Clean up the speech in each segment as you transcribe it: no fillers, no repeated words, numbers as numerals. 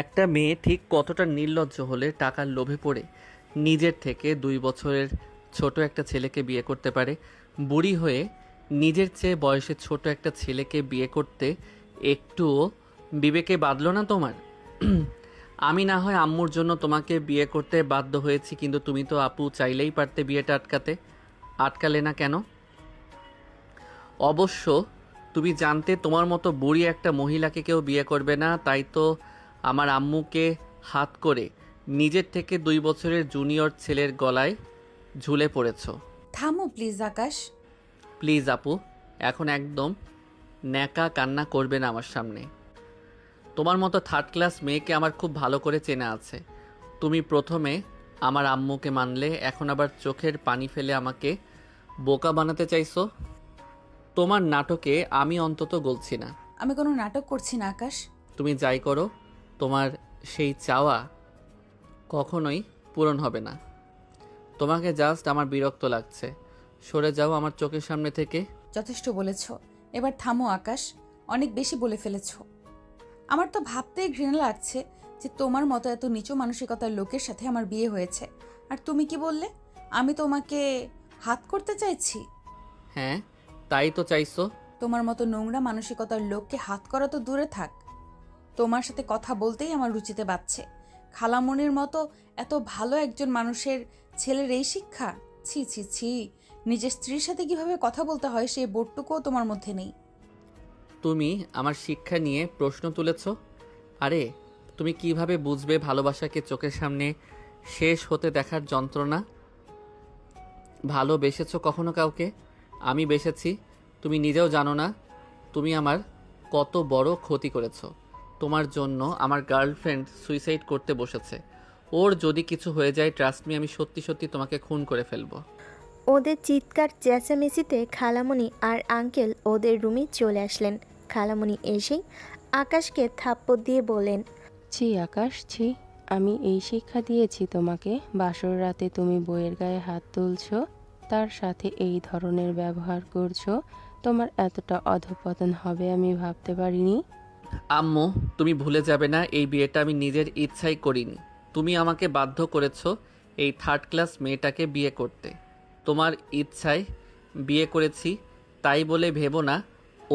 একটা মেয়ে ঠিক কতটা নির্লজ্জ হলে টাকার লোভে পড়ে নিজের থেকে 2 বছরের ছোট একটা ছেলেকে বিয়ে করতে পারে। বুড়ি হয়ে নিজের চেয়ে বয়সে ছোট একটা ছেলেকে বিয়ে করতে একটুও বিবেকে বাঁধলো না তোমার? আমি না হয় আম্মুর জন্য তোমাকে বিয়ে করতে বাধ্য হয়েছি, কিন্তু তুমি তো আপু চাইলেই পারতে বিয়েটা আটকাতে। আটকালে না কেন? অবশ্য তুমি জানতে তোমার মতো বুড়ি একটা মহিলাকে কেউ বিয়ে করবে না, তাই তো আমার আম্মুকে হাত করে নিজের থেকে 2 বছরের জুনিয়র ছেলের গলায় ঝুলে পড়েছ। থামো প্লিজ আকাশ। প্লিজ আপু, এখন একদম ন্যাকা কান্না করবে না আমার সামনে। তোমার মতো থার্ড ক্লাস মেয়েকে আমার খুব ভালো করে চেনা আছে। তুমি প্রথমে আমার আম্মুকে মানলে, এখন আবার চোখের পানি ফেলে আমাকে বোকা বানাতে চাইছো। তোমার নাটকে আমি অন্তত গলছি না। আমি কোনো নাটক করছি না আকাশ। তুমি যাই করো, তোমার সেই চাওয়া কখনোই পূরণ হবে না। তোমাকে জাস্ট আমার বিরক্ত লাগছে। সরে যাও আমার চোখের সামনে থেকে। যথেষ্ট বলেছ, এবার থামো আকাশ। অনেক বেশি বলে ফেলেছ। আমার তো ভাবতেই ঘৃণা লাগছে যে তোমার মতো এত নিচু মানসিকতার লোকের সাথে আমার বিয়ে হয়েছে। আর তুমি কি বললে? আমি তোমাকে হাত করতে চাইছি? হ্যাঁ, তাই তো চাইছো। তোমার মতো নোংরা মানসিকতার লোককে হাত করা তো দূরে থাক, তোমার সাথে কথা বলতেই আমার রুচিতে বাড়ছে। খালামণির মতো এত ভালো একজন মানুষের ছেলের এই শিক্ষা! ছি ছি ছি! নিজের স্ত্রীর সাথে কিভাবে কথা বলতে হয় সেই বোধটুকুও তোমার মধ্যে নেই। তুমি আমার শিক্ষা নিয়ে প্রশ্ন তুলেছ। আরে, তুমি কিভাবে বুঝবে ভালোবাসাকে চোখের সামনে শেষ হতে দেখার যন্ত্রণা? ভালোবেসেছো কখনো কাউকে? আমি বেসেছি। তুমি নিজেও জানো না তুমি আমার কত বড় ক্ষতি করেছো। তোমার জন্য আমার গার্লফ্রেন্ড সুইসাইড করতে বসেছে। ওর যদি কিছু হয়ে যায়, ট্রাস্ট মি, আমি সত্যি সত্যি তোমাকে খুন করে ফেলবো। ওদের চিৎকার চেঁচামেচিতে খালামণি আর আঙ্কেল ওদের রুমে চলে আসলেন। খালামণি এসেই আকাশকে থাপ্পড় দিয়ে বললেন, ছি আকাশ, ছি। আমি এই শিক্ষা দিয়েছি তোমাকে? বাসর রাতে তুমি বইয়ের গায়ে হাত তুলছো, তার সাথে এই ধরনের ব্যবহার করছো। তোমার এতটা অধঃপতন হবে আমি ভাবতে পারিনি। আম্মু, তুমি ভুলে যাবে না এই বিয়েটা আমি নিজের ইচ্ছাই করিনি। তুমি আমাকে বাধ্য করেছো এই থার্ড ক্লাস মেয়েটাকে বিয়ে করতে। তোমার ইচ্ছায় বিয়ে করেছি, তাই বলে ভেবো না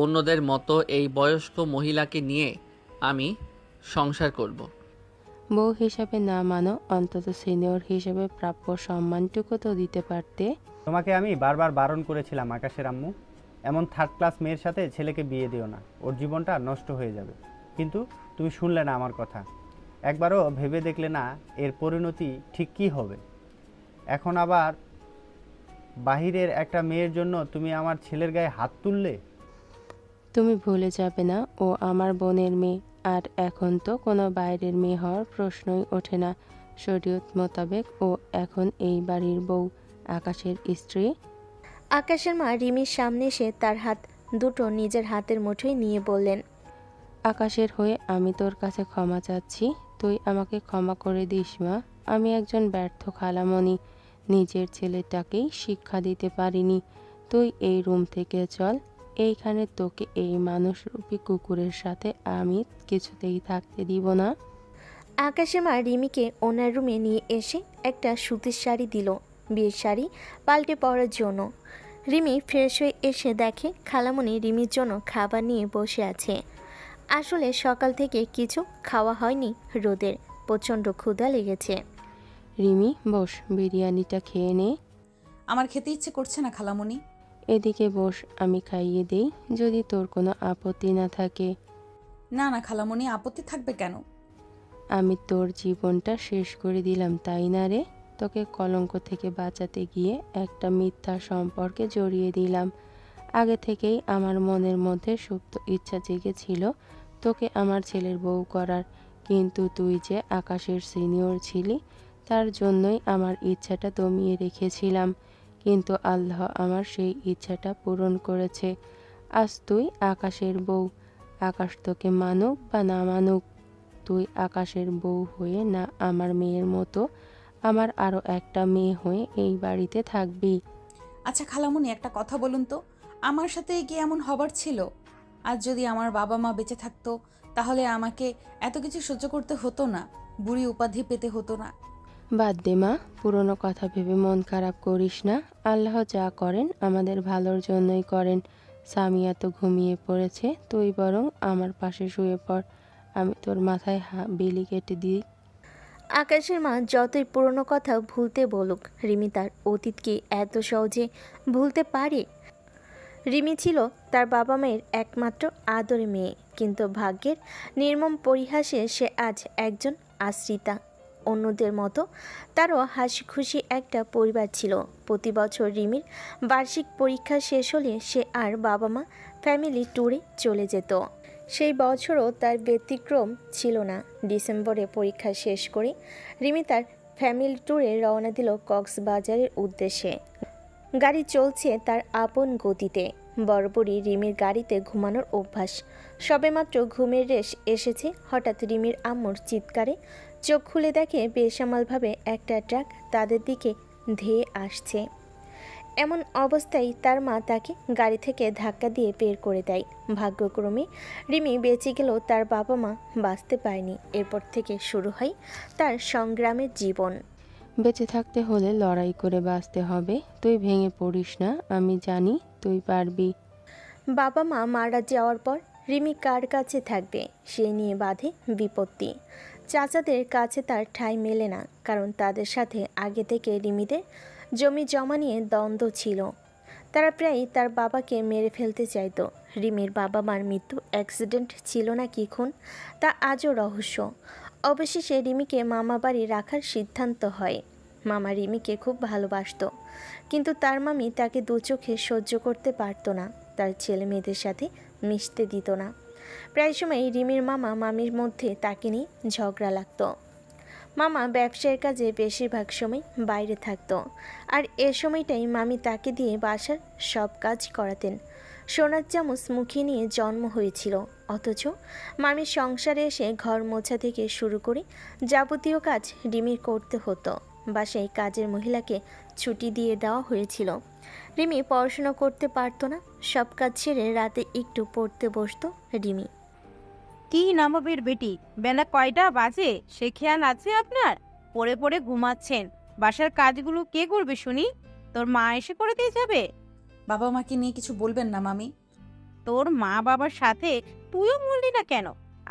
অন্যদের মতো এই বয়স্ক মহিলাকে নিয়ে আমি সংসার করব। বউ হিসাবে না মানো, অন্তত সিনিয়র হিসেবে প্রাপ্য সম্মানটুকু তো দিতে পারতে। তোমাকে আমি বারবার বারণ করেছিলাম আকাশের আম্মু, এমন থার্ড ক্লাস মেয়ের সাথে ছেলেকে বিয়ে দিও না, ওর জীবনটা নষ্ট হয়ে যাবে। কিন্তু তুমি শুনলে না আমার কথা, একবারও ভেবে দেখলে না এর পরিণতি ঠিক কী হবে। এখন আবার বাহিরের একটা মেয়ের জন্য তুমি আমার ছেলের গায়ে হাত তুললে। তুমি ভুলে যাবে না ও আমার বোনের মেয়ে, আর এখন তো কোনো বাইরের মেয়ে হওয়ার প্রশ্নই ওঠে না। শরীয়ত মোতাবেক ও এখন এই বাড়ির বউ, আকাশের স্ত্রী। আকাশের মা রিমির সামনে এসে তার হাত দুটো নিজের হাতের মুঠোয় নিয়ে বললেন, আকাশের হয়ে আমি তোর কাছে ক্ষমা চাচ্ছি, তুই আমাকে ক্ষমা করে দিস মা। আমি একজন ব্যর্থ খালামণি, নিজের ছেলেটাকেই শিক্ষা দিতে পারিনি। তুই এই রুম থেকে চল, এইখানে তোকে এই মানুষরূপী কুকুরের সাথে আমি কিছুতেই থাকতে দিব না। আকাশের মা রিমিকে ওনার রুমে নিয়ে এসে একটা সুতির শাড়ি দিল, বিয়ের শাড়ি পাল্টে পরার জন্য। রিমি ফ্রেশ হয়ে এসে দেখে খালামণি রিমির জন্য খাবার নিয়ে বসে আছে। আসলে সকাল থেকে কিছু খাওয়া হয়নি রোদের, প্রচণ্ড ক্ষুধা লেগেছে। রিমি বস, বিরিয়ানিটা খেয়ে নে। আমার খেতে ইচ্ছে করছে না খালামণি। এদিকে বস, আমি খাইয়ে দেই, যদি তোর কোনো আপত্তি না থাকে। না না খালামণি, আপত্তি থাকবে কেন? আমি তোর জীবনটা শেষ করে দিলাম তাই না রে? তোকে কলঙ্ক থেকে বাঁচাতে গিয়ে একটা মিথ্যা সম্পর্কে জড়িয়ে দিলাম। আগে থেকেই আমার মনের মধ্যে সুপ্ত ইচ্ছা জেগেছিল তোকে আমার ছেলের বউ করার, কিন্তু তুই যে আকাশের সিনিয়র ছিলি, তার জন্যই আমার ইচ্ছাটা দমিয়ে রেখেছিলাম। কিন্তু আল্লাহ আমার সেই ইচ্ছাটা পূরণ করেছে। আজ তুই আকাশের বউ। আকাশ তোকে মানুক বা না মানুক, তুই আকাশের বউ হয়ে না আমার মেয়ের মতো আমার আরও একটা মেয়ে হয়ে এই বাড়িতে থাকবি। আচ্ছা খালামণি, একটা কথা বলুন তো, আমার সাথে কি এমন হবার ছিল? আজ যদি আমার বাবা মা বেঁচে থাকতো তাহলে আমাকে এত কিছু সহ্য করতে হতো না, বুড়ি উপাধি পেতে হতো না। বাদ দে মা, পুরনো কথা ভেবে মন খারাপ করিস না। আল্লাহ যা করেন আমাদের ভালোর জন্যই করেন। সামিয়া তো ঘুমিয়ে পড়েছে, তুই বরং আমার পাশে শুয়ে পড়, আমি তোর মাথায় বিলি কেটে দিই। আকাশের মা যতই পুরনো কথা ভুলতে বলুক, রিমি তার অতীতকে এত সহজে ভুলতে পারে? রিমি ছিল তার বাবা মায়ের একমাত্র আদরে মেয়ে, কিন্তু ভাগ্যের নির্মম পরিহাসে সে আজ একজন আশ্রিতা। অন্যদের মতো তারও হাসি খুশি একটা পরিবার ছিল। প্রতি বছর রিমির বার্ষিক পরীক্ষা শেষ হলে সে আর বাবা মা ফ্যামিলি ট্যুরে চলে যেত। সেই বছরও তার ব্যতিক্রম ছিল না। ডিসেম্বরে পরীক্ষা শেষ করে রিমি তার ফ্যামিলি ট্যুরে রওনা দিল কক্সবাজারের উদ্দেশ্যে। গাড়ি চলছে তার আপন গতিতে। বরাবরই রিমির গাড়িতে ঘুমানোর অভ্যাস। সবেমাত্র ঘুমের রেশ এসেছে, হঠাৎ রিমির আম্মুর চিৎকারে চোখ খুলে দেখে বেসামালভাবে একটা ট্রাক তাদের দিকে ধেয়ে আসছে। এমন অবস্থায় তার মা তাকে গাড়ি থেকে ধাক্কা দিয়ে বের করে দেয়। ভাগ্যক্রমে রিমি বেঁচে গেলেও তার বাবা মা বাঁচতে পারেনি। এরপর থেকে শুরু হয় তার সংগ্রামের জীবন। বেঁচে থাকতে হলে লড়াই করে বাঁচতে হবে, তুই ভেঙে পড়িস না, আমি জানি তুই পারবি। বাবা মা মারা যাওয়ার পর রিমি কার কাছে থাকবে, সে নিয়ে বাঁধে বিপত্তি। চাচাদের কাছে তার ঠাঁই মেলে না, কারণ তাদের সাথে আগে থেকে রিমিদের জমি জমা নিয়ে দ্বন্দ্ব ছিল। তারা প্রায়ই তার বাবাকে মেরে ফেলতে চাইতো। রিমির বাবা মার মৃত্যু অ্যাক্সিডেন্ট ছিল না কি খুন, তা আজও রহস্য। অবশেষে রিমিকে মামা বাড়ি রাখার সিদ্ধান্ত হয়। মামা রিমিকে খুব ভালোবাসতো, কিন্তু তার মামি তাকে দু চোখে সহ্য করতে পারত না। তার ছেলে মেয়েদের সাথে মিশতে দিত না। প্রায় সময় রিমির মামা মামির মধ্যে তাকে নিয়ে ঝগড়া লাগতো। মামা ব্যবসায়ের কাজে বেশিরভাগ সময় বাইরে থাকতো, আর এ সময়টাই মামি তাকে দিয়ে বাসার সব কাজ করাতেন। সোনার চামচ মুখে নিয়ে জন্ম হয়েছিল, অথচ মামির সংসারে এসে ঘর মোছা থেকে শুরু করে যাবতীয় কাজ রিমির করতে হতো। বাসায় কাজের মহিলাকে ছুটি দিয়ে দেওয়া হয়েছিল। রিমি পড়াশোনা করতে পারতো না। সব কাজ ছেড়ে রাতে একটু পড়তে বসতো রিমি। কি নবাবের বেটি, বেলা কয়টা বাজে সে খেয়াল আছে আপনার? পড়ে পড়ে ঘুমাচ্ছেন। বাসার কাজগুলো কে করবে শুনি? তোর মা এসে করে দিয়ে যাবে? বাবা মাকে নিয়ে কিছু বলবেন না মামি। তোর মা বাবার সাথে তুইও মরলি না কেন?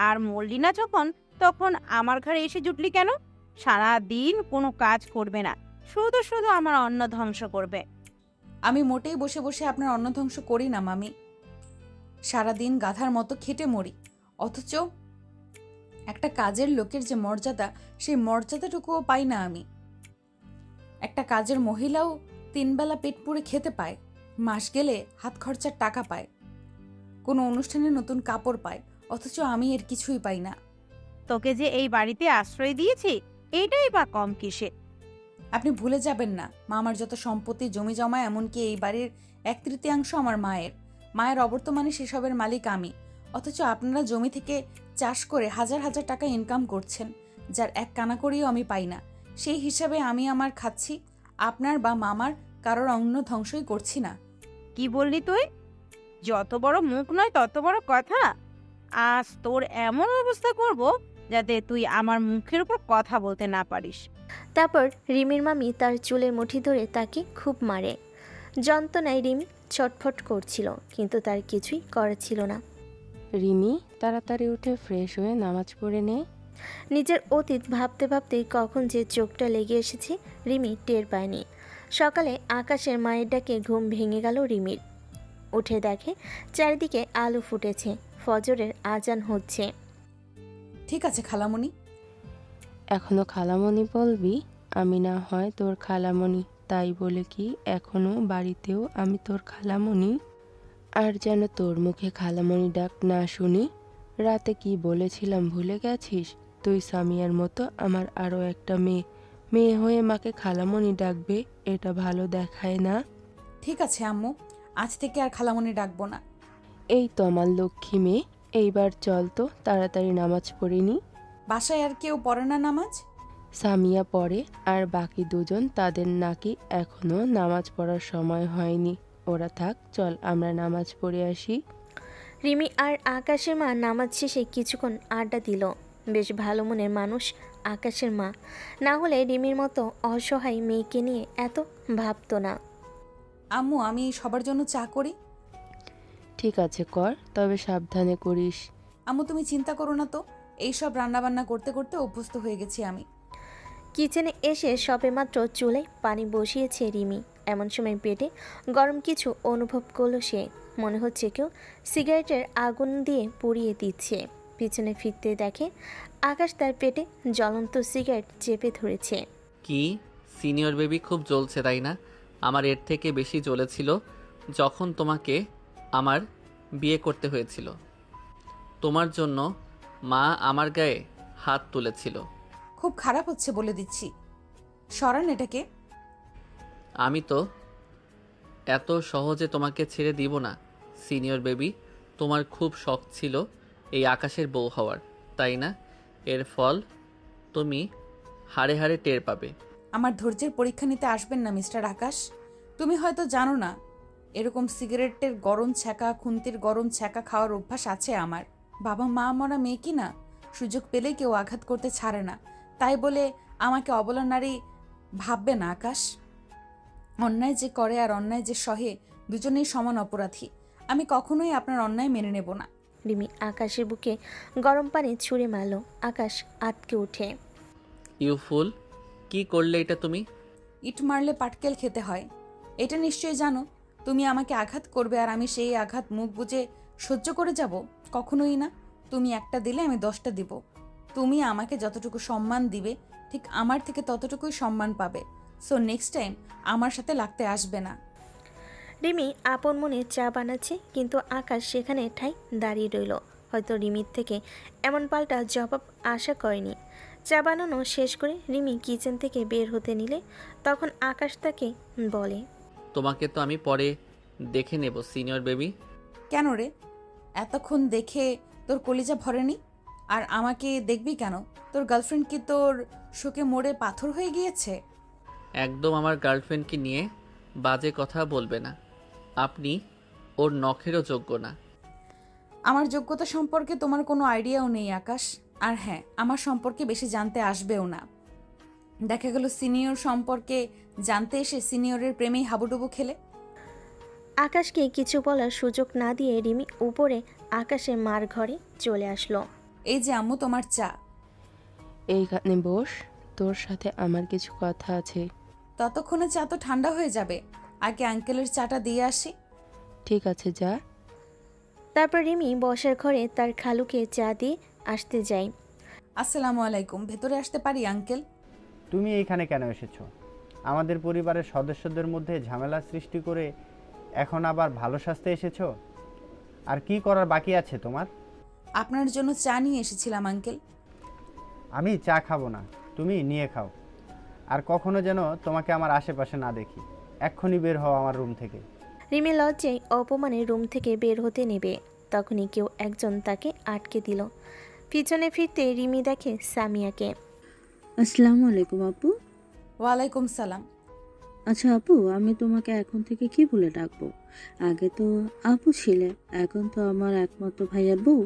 আর মরলি না যখন, তখন আমার ঘরে এসে জুটলি কেন? সারা দিন কোনো কাজ করবে না, শুধু শুধু আমার অন্ন ধ্বংস করবে। আমি মোটেই বসে বসে আপনার অন্ন ধ্বংস করি না মামি। সারাদিন গাধার মতো খেটে মরি, অথচ একটা কাজের লোকের যে মর্যাদা, সেই মর্যাদাটুকুও পাই না আমি। একটা কাজের মহিলাও 3 বেলা পেট পুড়ে খেতে পায়, মাস গেলে হাত খরচার টাকা পায়, কোনো অনুষ্ঠানে নতুন কাপড় পায়, অথচ আমি এর কিছুই পাই না। তোকে যে এই বাড়িতে আশ্রয় দিয়েছি, এইটাই বা কম কিসে? আপনি ভুলে যাবেন না, মা আমার যত সম্পত্তি জমি জমা, এমনকি এই বাড়ির 1/3 আমার মায়ের। মায়ের অবর্তমানে সেসবের মালিক আমি, অথচ আপনারা জমি থেকে চাষ করে হাজার হাজার টাকা ইনকাম করছেন, যার এক কানা করেও আমি পাই না। সেই হিসাবে আমি আমার খাচ্ছি, আপনার বা মামার কারোর অন্ন ধ্বংসই করছি না। কি বললি তুই? যত বড় মুখ নয় তত বড় কথা। আজ তোর এমন অবস্থা করব যাতে তুই আমার মুখের উপর কথা বলতে না পারিস। তারপর রিমির মামি তার চুলের মুঠি ধরে তাকে খুব মারে। যন্ত্রণায় রিমি ছটফট করছিল, কিন্তু তার কিছুই করার ছিল না। রিমি, তাড়াতাড়ি উঠে ফ্রেশ হয়ে নামাজ পড়ে নে। নিজের অতীত ভাবতে ভাবতেই কখন যে চোখটা লেগে এসেছে রিমি টের পায়নি। সকালে আকাশের মায়ের ডাকে ঘুম ভেঙে গেল রিমির। উঠে দেখে চারিদিকে আলো ফুটেছে, ফজরের আজান হচ্ছে। ঠিক আছে খালামণি। এখনো খালামণি বলবি? আমি না হয় তোর খালামণি, তাই বলে কি এখনো বাড়িতেও আমি তোর খালামণি? আর যেন তোর মুখে খালামণি ডাক না শুনি। রাতে কি বলেছিলাম ভুলে গেছিস? তুই সামিয়ার মতো আমার আরও একটা মেয়ে হয়ে মাকে খালামণি ডাকবে, এটা ভালো দেখায় না। ঠিক আছে আম্মু, আজ থেকে আর খালামণি ডাকবো না। এই তো আমার লক্ষ্মী মেয়ে, এইবার চল তো তাড়াতাড়ি নামাজ পড়িনি। বাসায় আর কেউ পড়ে না নামাজ? সামিয়া পড়ে, আর বাকি দুজন তাদের নাকি এখনো নামাজ পড়ার সময় হয়নি। ওরা থাক, চল আমরা নামাজ পড়ে আসি। রিমি আর আকাশের মা নামাজ শেষে কিছুক্ষণ আড্ডা দিল। বেশ ভালো মনের মানুষ আকাশের মা, না হলে রিমির মতো অসহায় মেয়েকে নিয়ে এত ভাবতো না। আম্মু, আমি সবার জন্য চা করি। ঠিক আছে কর, তবে সাবধানে করিস। আম্মু, তুমি চিন্তা করো না তো, এইসব রান্নাবান্না করতে করতে অভ্যস্ত হয়ে গেছি আমি। কিচেনে এসে সবেমাত্র চুলায় পানি বসিয়েছে রিমি। এমন সময় পেটে গরম কিছু অনুভব করলো সে। মনে হচ্ছে কেউ সিগারেটের আগুন দিয়ে পুড়িয়ে দিচ্ছে। পিছনে ফিরতে দেখে আকাশ তার পেটে জ্বলন্ত সিগারেট চেপে ধরেছে। কি সিনিয়র বেবি, খুব জ্বলছে তাই না? আমার এর থেকে বেশি জ্বলেছিল যখন তোমাকে আমার বিয়ে করতে হয়েছিল। তোমার জন্য মা আমার গায়ে হাত তুলেছিল। খুব খারাপ হচ্ছে বলে দিচ্ছি, সরান এটাকে। আমি তো এত সহজে তোমাকে ছেড়ে দিব না সিনিয়র বেবি। তোমার খুব শখ ছিল এই আকাশের বউ হওয়ার, তাই না? এর ফল তুমি হাড়ে হাড়ে টের পাবে। আমার ধৈর্যের পরীক্ষা নিতে আসবেন না মিস্টার আকাশ। তুমি হয়তো জানো না, এরকম সিগারেটের গরম ছ্যাঁকা, খুন্তির গরম ছ্যাঁকা খাওয়ার অভ্যাস আছে আমার। বাবা মা মরা মেয়ে কি না, সুযোগ পেলেই কেউ আঘাত করতে ছাড়ে না। তাই বলে আমাকে অবলা নারী ভাববে না আকাশ। অন্যায় যে করে আর অন্যায় যে সহে, দুজনেই সমান অপরাধী। আমি কখনোই আপনার অন্যায় মেনে নেব না। রিমি আকাশের বুকে গরম পানি ছুঁড়ে মারল। আকাশ আটকে ওঠে। ইউ ফুল, কি করলে এটা তুমি? ইট মারলে পাটকেল খেতে হয়, এটা নিশ্চয়ই জানো। তুমি আমাকে আঘাত করবে আর আমি সেই আঘাত মুখ বুজে সহ্য করে যাব? কখনোই না। তুমি একটা দিলে আমি 10টা দিব। তুমি আমাকে যতটুকু সম্মান দিবে, ঠিক আমার থেকে ততটুকুই সম্মান পাবে। সো নেক্সট টাইম আমার সাথে লাগতে আসবে না। রিমি আপন মনে চা বানাচ্ছে, কিন্তু আকাশ সেখানে ঠাই দাঁড়িয়ে রইল। হয়তো রিমির থেকে এমন পাল্টা জবাব আশা করেনি। চা বানানো শেষ করে রিমি কিচেন থেকে বের হতে নিলে তখন আকাশ তাকে বলে, তোমাকে তো আমি পরে দেখে নেব সিনিয়র বেবি। কেন রে, এতক্ষণ দেখে তোর কলিজা ভরেনি? আর আমাকে দেখবি কেন? তোর গার্লফ্রেন্ড কি তোর শোকে মোড়ে পাথর হয়ে গিয়েছে? একদম আমার গার্লফ্রেন্ডকে নিয়ে বাজে কথা বলবে না। আপনি ওর নখেরও যোগ্য না। আমার যোগ্যতা সম্পর্কে তোমার কোনো আইডিয়াও নেই আকাশ। আর হ্যাঁ, আমার সম্পর্কে বেশি জানতে আসবেও না। দেখা গেল সিনিয়র সম্পর্কে জানতে এসে সিনিয়রের প্রেমেই হাবুডুবু খেলে। আকাশকে কিছু বলার সুযোগ না দিয়ে রিমি উপরে আকাশের মার ঘরে চলে আসলো। এই যে আম্মু, তোমার চা। এইখানে বস, তোর সাথে আমার কিছু কথা আছে। ততক্ষণে চা তো ঠান্ডা হয়ে যাবে, আগে আঙ্কেলের চাটা দিয়ে আসি। ঠিক আছে যা। তারপর রিমি বসার ঘরে তার খালুকে চা দিয়ে আসতে যায়। আসসালামু আলাইকুম, ভেতরে আসতে পারি আঙ্কেল? তুমি এইখানে কেন এসেছো? আমাদের পরিবারের সদস্যদের মধ্যে ঝামেলা সৃষ্টি করে এখন আবার ভালো সাজতে এসেছো? আর কি করার বাকি আছে তোমার? আপনার জন্য চা নিয়ে এসেছিলাম আঙ্কেল। আমি চা খাবো না, তুমি নিয়ে খাও। আর কখনো যেন তোমাকে আমার আশেপাশে না দেখি। এক্ষুনি বের হও আমার রুম থেকে। রিমি লজ্জায় অপমানে রুম থেকে বের হতে নেবে, তখনই কেউ একজন তাকে আটকে দিল। পিছনে ফিরতে রিমি দেখে সামিয়াকে। আসসালামু আলাইকুম আপু। ওয়ালাইকুম সালাম। আচ্ছা আপু, আমি তোমাকে এখন থেকে কি বলে ডাকবো? আগে তো আপু ছিলে, এখন তো আমার একমাত্র ভাইয়ার বউ।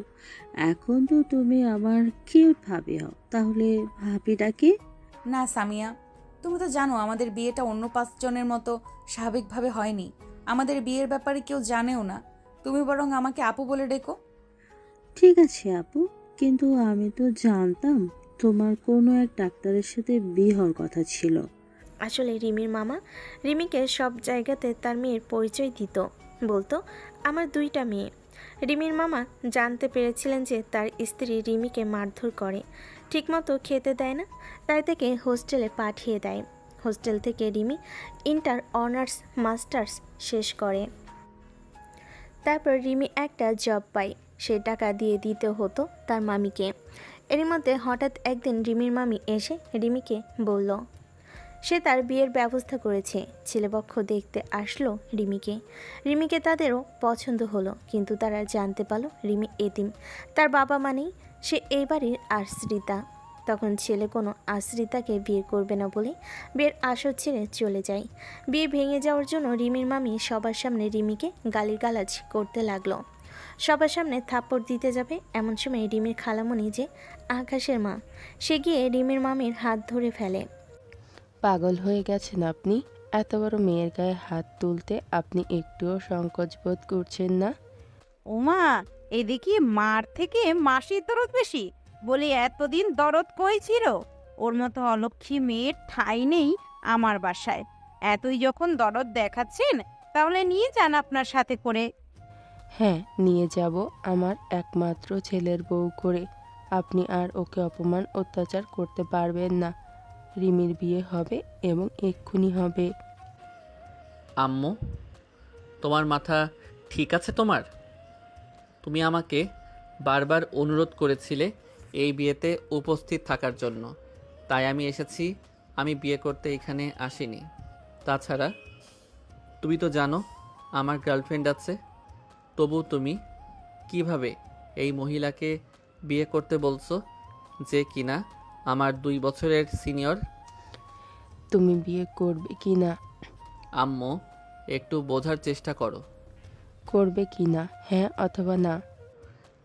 এখন তো তুমি আমার কিউট ভাবি হও, তাহলে ভাবি ডাকি? না সামিয়া, তুমি তো জানো আমাদের বিয়েটা অন্য 5 জনের মতো স্বাভাবিকভাবে হয়নি। আমাদের বিয়ের ব্যাপারে কেউ জানেও না। তুমি বরং আমাকে আপু বলে ডেকো। ঠিক আছে আপু, কিন্তু আমি তো জানতাম তোমার কোনো এক ডাক্তারের সাথে বিয়ে হওয়ার কথা ছিল। আসলে রিমির মামা রিমিকে সব জায়গাতে তার মেয়ের পরিচয় দিত, বলতো আমার 2টা মেয়ে। রিমির মামা জানতে পেরেছিলেন যে তার স্ত্রী রিমিকে মারধর করে, ঠিকমতো খেতে দেয় না, তাই তাকে হোস্টেলে পাঠিয়ে দেয়। হোস্টেল থেকে রিমি ইন্টার অনার্স মাস্টার্স শেষ করে। তারপর রিমি একটা জব পায়, সে টাকা দিয়ে দিতে হতো তার মামিকে। এর মধ্যে হঠাৎ একদিন রিমির মামি এসে রিমিকে বলল সে তার বিয়ের ব্যবস্থা করেছে। ছেলেপক্ষ দেখতে আসলো রিমিকে। রিমিকে তাদেরও পছন্দ হলো, কিন্তু তারা জানতে পারলো রিমি এতিম, তার বাবা মানেই সে এই বাড়ির আশ্রিতা। তখন ছেলে কোনো আশ্রিতাকে বিয়ে করবে না বলে বিয়ের আসর ছেড়ে চলে যায়। বিয়ে ভেঙে যাওয়ার জন্য রিমির মামি সবার সামনে রিমিকে গালিগালাজ করতে লাগলো। সবার সামনে থাপ্পড় দিতে যাবে এমন সময় রিমির খালামণি যে আকাশের মা, সে গিয়ে রিমির মামির হাত ধরে ফেলে। পাগল হয়ে গেছেন আপনি? এত বড় মেয়ের গায়ে হাত তুলতে আপনি একটুও সংকোচ বোধ করছেন না? ওমা, এদিকে মার থেকে মাসির দরদ বেশি বলে এতদিন দরদ কই ছিল? ওর মতো অলক্ষী মেয়ের ঠাঁই নেই আমার বাসায়। এতই যখন দরদ দেখাচ্ছেন তাহলে নিয়ে যান আপনার সাথে করে। হ্যাঁ, নিয়ে যাব আমার একমাত্র ছেলের বউ করে। আপনি আর ওকে অপমান অত্যাচার করতে পারবেন না। রিমির বিয়ে হবে এবং এক্ষুনি হবে। আম্মু, তোমার মাথা ঠিক আছে তোমার? তুমি আমাকে বারবার অনুরোধ করেছিলে এই বিয়েতে উপস্থিত থাকার জন্য, তাই আমি এসেছি। আমি বিয়ে করতে এখানে আসিনি। তাছাড়া তুমি তো জানো আমার গার্লফ্রেন্ড আছে, তবু তুমি কিভাবে এই মহিলাকে বিয়ে করতে বলছো, যে কিনা আমার 2 বছরের সিনিয়র? তুমি বিয়ে করবে কি না? আম্মু, একটু বোঝার চেষ্টা করো। করবে কি না, হ্যাঁ অথবা না?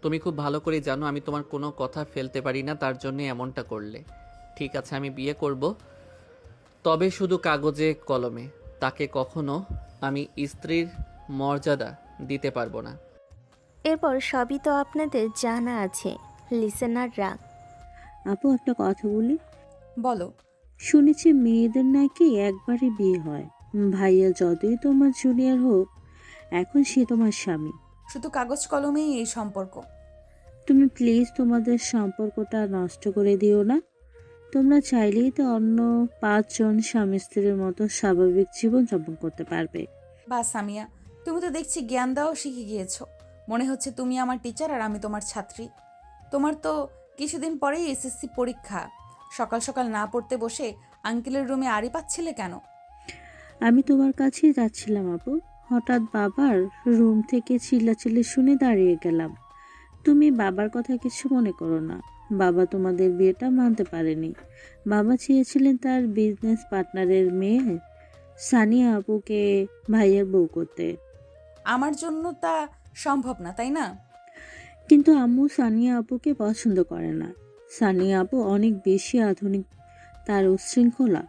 তুমি খুব ভালো করে জানো আমি তোমার কোনো কথা ফেলতে পারি না, তার জন্য এমনটা করলে। ঠিক আছে, আমি বিয়ে করব, তবে শুধু কাগজে কলমে। তাকে কখনো আমি স্ত্রীর মর্যাদা দিতে পারবো না। এরপর সবই তো আপনাদের জানা আছে, লিসেনাররা। আপু একটা কথা বলি। বলো। শুনেছি মেয়েদের নাকি একবারই বিয়ে হয়। ভাইয়া যতই তোমার জুনিয়র হোক, এখন সে তোমার স্বামী। শুধু কাগজ কলমেই এই সম্পর্ক। তুমি প্লিজ তোমাদের সম্পর্কটা নষ্ট করে দিও না। তোমরা চাইলেই তো অন্য 5 জন স্বামী স্ত্রীর মতো স্বাভাবিক জীবন যাপন করতে পারবে। বা সামিয়া, তুমি তো দেখছি জ্ঞান দেওয়াও শিখে গিয়েছো। মনে হচ্ছে তুমি আমার টিচার আর আমি তোমার ছাত্রী। তোমার তো কিছুদিন পরেই এসএসসি পরীক্ষা। সকাল সকাল না পড়তে বসে আঙ্কেলের রুমে আড়ি পাচ্ছিলে কেন? আমি তোমার কাছেই যাচ্ছিলাম আপু, হঠাৎ বাবার রুম থেকে চিল্লাচিল্লি শুনে দাঁড়িয়ে গেলাম। তুমি বাবার কথা কিছু মনে করো না। বাবা তোমাদের বিয়েটা মানতে পারেনি। বাবা চেয়েছিলেন তার বিজনেস পার্টনারের মেয়ে সানিয়া আপুকে ভাইয়ের বউ করতে। আমার জন্য তা সম্ভব না, তাই না? কিন্তু আম্মু সানিয়া আপুকে পছন্দ করে না। সানিয়া আপু অনেক বেশি আধুনিক, তার উচ্ছৃঙ্খলা,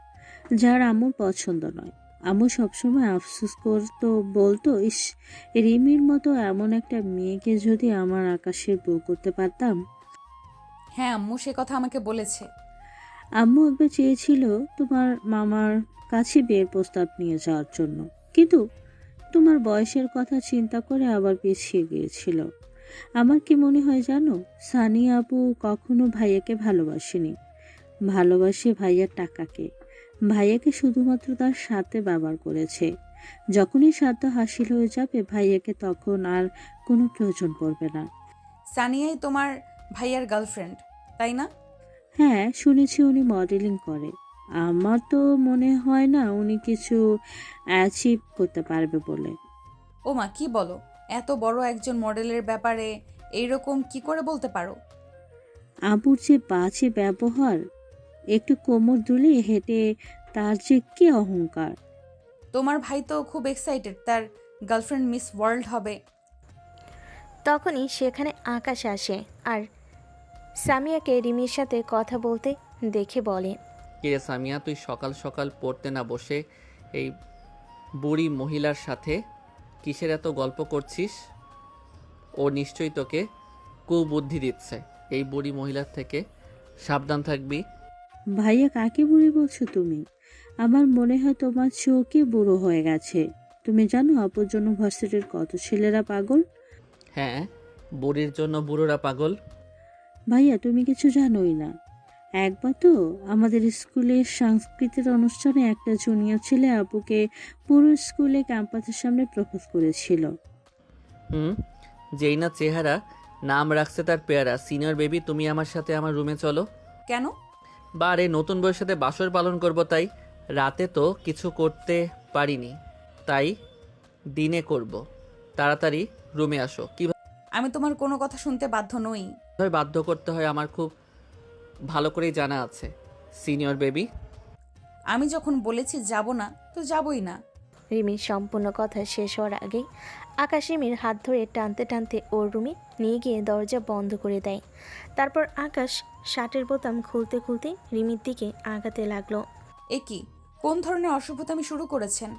যার আম্মুর পছন্দ নয়। আম্মু সবসময় আফসোস করতো, বলতো, ইস, রিমির মতো এমন একটা মেয়েকে যদি আমার আকাশের বউ করতে পারতাম। হ্যাঁ, আম্মু সে কথা আমাকে বলেছে। আম্মু একবার চেয়েছিল তোমার মামার কাছে বিয়ের প্রস্তাব নিয়ে যাওয়ার জন্য, কিন্তু তোমার বয়সের কথা চিন্তা করে আবার পিছিয়ে গিয়েছিল। আমার কি মনে হয় জানো, সানিয়া আপু কখনো ভাইয়াকে ভালোবাসেনি। ভালোবাসে ভাইয়ার টাকাকে। ভাইয়াকে শুধুমাত্র তার সাথে ব্যবহার করেছে। যখনই স্বার্থ হাসিল হয়ে যাবে ভাইয়াকে, তখন আর কোনো প্রয়োজন পড়বে না। সানিয়াই তোমার ভাইয়ার গার্লফ্রেন্ড, তাই না? হ্যাঁ, শুনেছি উনি মডেলিং করে। আমার তো মনে হয় না উনি কিছু অ্যাচিভ করতে পারবে বলে। ও মা, কি বলো? এত বড় একজন মডেলের ব্যাপারে এইরকম কি করে বলতে পারো? আবুর যে বাজে ব্যবহার, একটু কোমর দুলে হেঁটে, তার যে কি অহংকার। তোমার ভাই তো খুব এক্সাইটেড, তার গার্লফ্রেন্ড মিস ওয়ার্ল্ড হবে। তখনই সেখানে আকাশ আসে আর সামিয়াকে রিমির সাথে কথা বলতে দেখে বলে, কিরে সামিয়া, তুই সকাল সকাল পড়তে না বসে এই বুড়ি মহিলার সাথে কিসের এত গল্প করছিস? ও নিশ্চয়ই তোকে কুবুদ্ধি দিচ্ছে। এই বুড়ি মহিলার থেকে সাবধান থাকবি। ভাইয়া, কাকে বুড়ি বলছো তুমি? আমার মনে হয় তোমার চোখই বুড়ো হয়ে গেছে। তুমি জানো আপুর জন্য ভার্সিটির কত ছেলেরা পাগল? হ্যাঁ, বুড়ির জন্য বুড়োরা পাগল। ভাইয়া, তুমি কিছু জানোই না। একবার তো আমাদের স্কুলের সাংস্কৃতিক অনুষ্ঠানে একটা জুনিয়র ছেলে আপুকে পুরো স্কুলে ক্যাম্পাসের সামনে প্রপোজ করেছিল। যেই না চেহারা, নাম রাখছে তার পেয়ারা। সিনিয়র বেবি, তুমি আমার সাথে আমার রুমে চলো। কেন? বারে নতুন বউয়ের সাথে বাসর পালন করব, তাই রাতে তো কিছু করতে পারিনি, তাই দিনে করব। তাড়াতাড়ি রুমে আসো। আমি তোমার কোনো কথা শুনতে বাধ্য নই। কিভাবে বাধ্য করতে হয় আমার খুব ভালো করেই জানা আছে সিনিয়র বেবি। আমি যখন বলেছি যাব না, তো যাবই না। রিমির সম্পূর্ণ কথা শেষ হওয়ার আগেই আকাশ রিমির হাত ধরে টানতে টানতে ওর রুমে নিয়ে গিয়ে দরজা বন্ধ করে দেয়। তারপর আকাশ শার্টের বোতাম খুলতে খুলতে রিমির দিকে আগাতে লাগলো। এ কি, কোন ধরনের অসভ্যতামি শুরু করেছেন?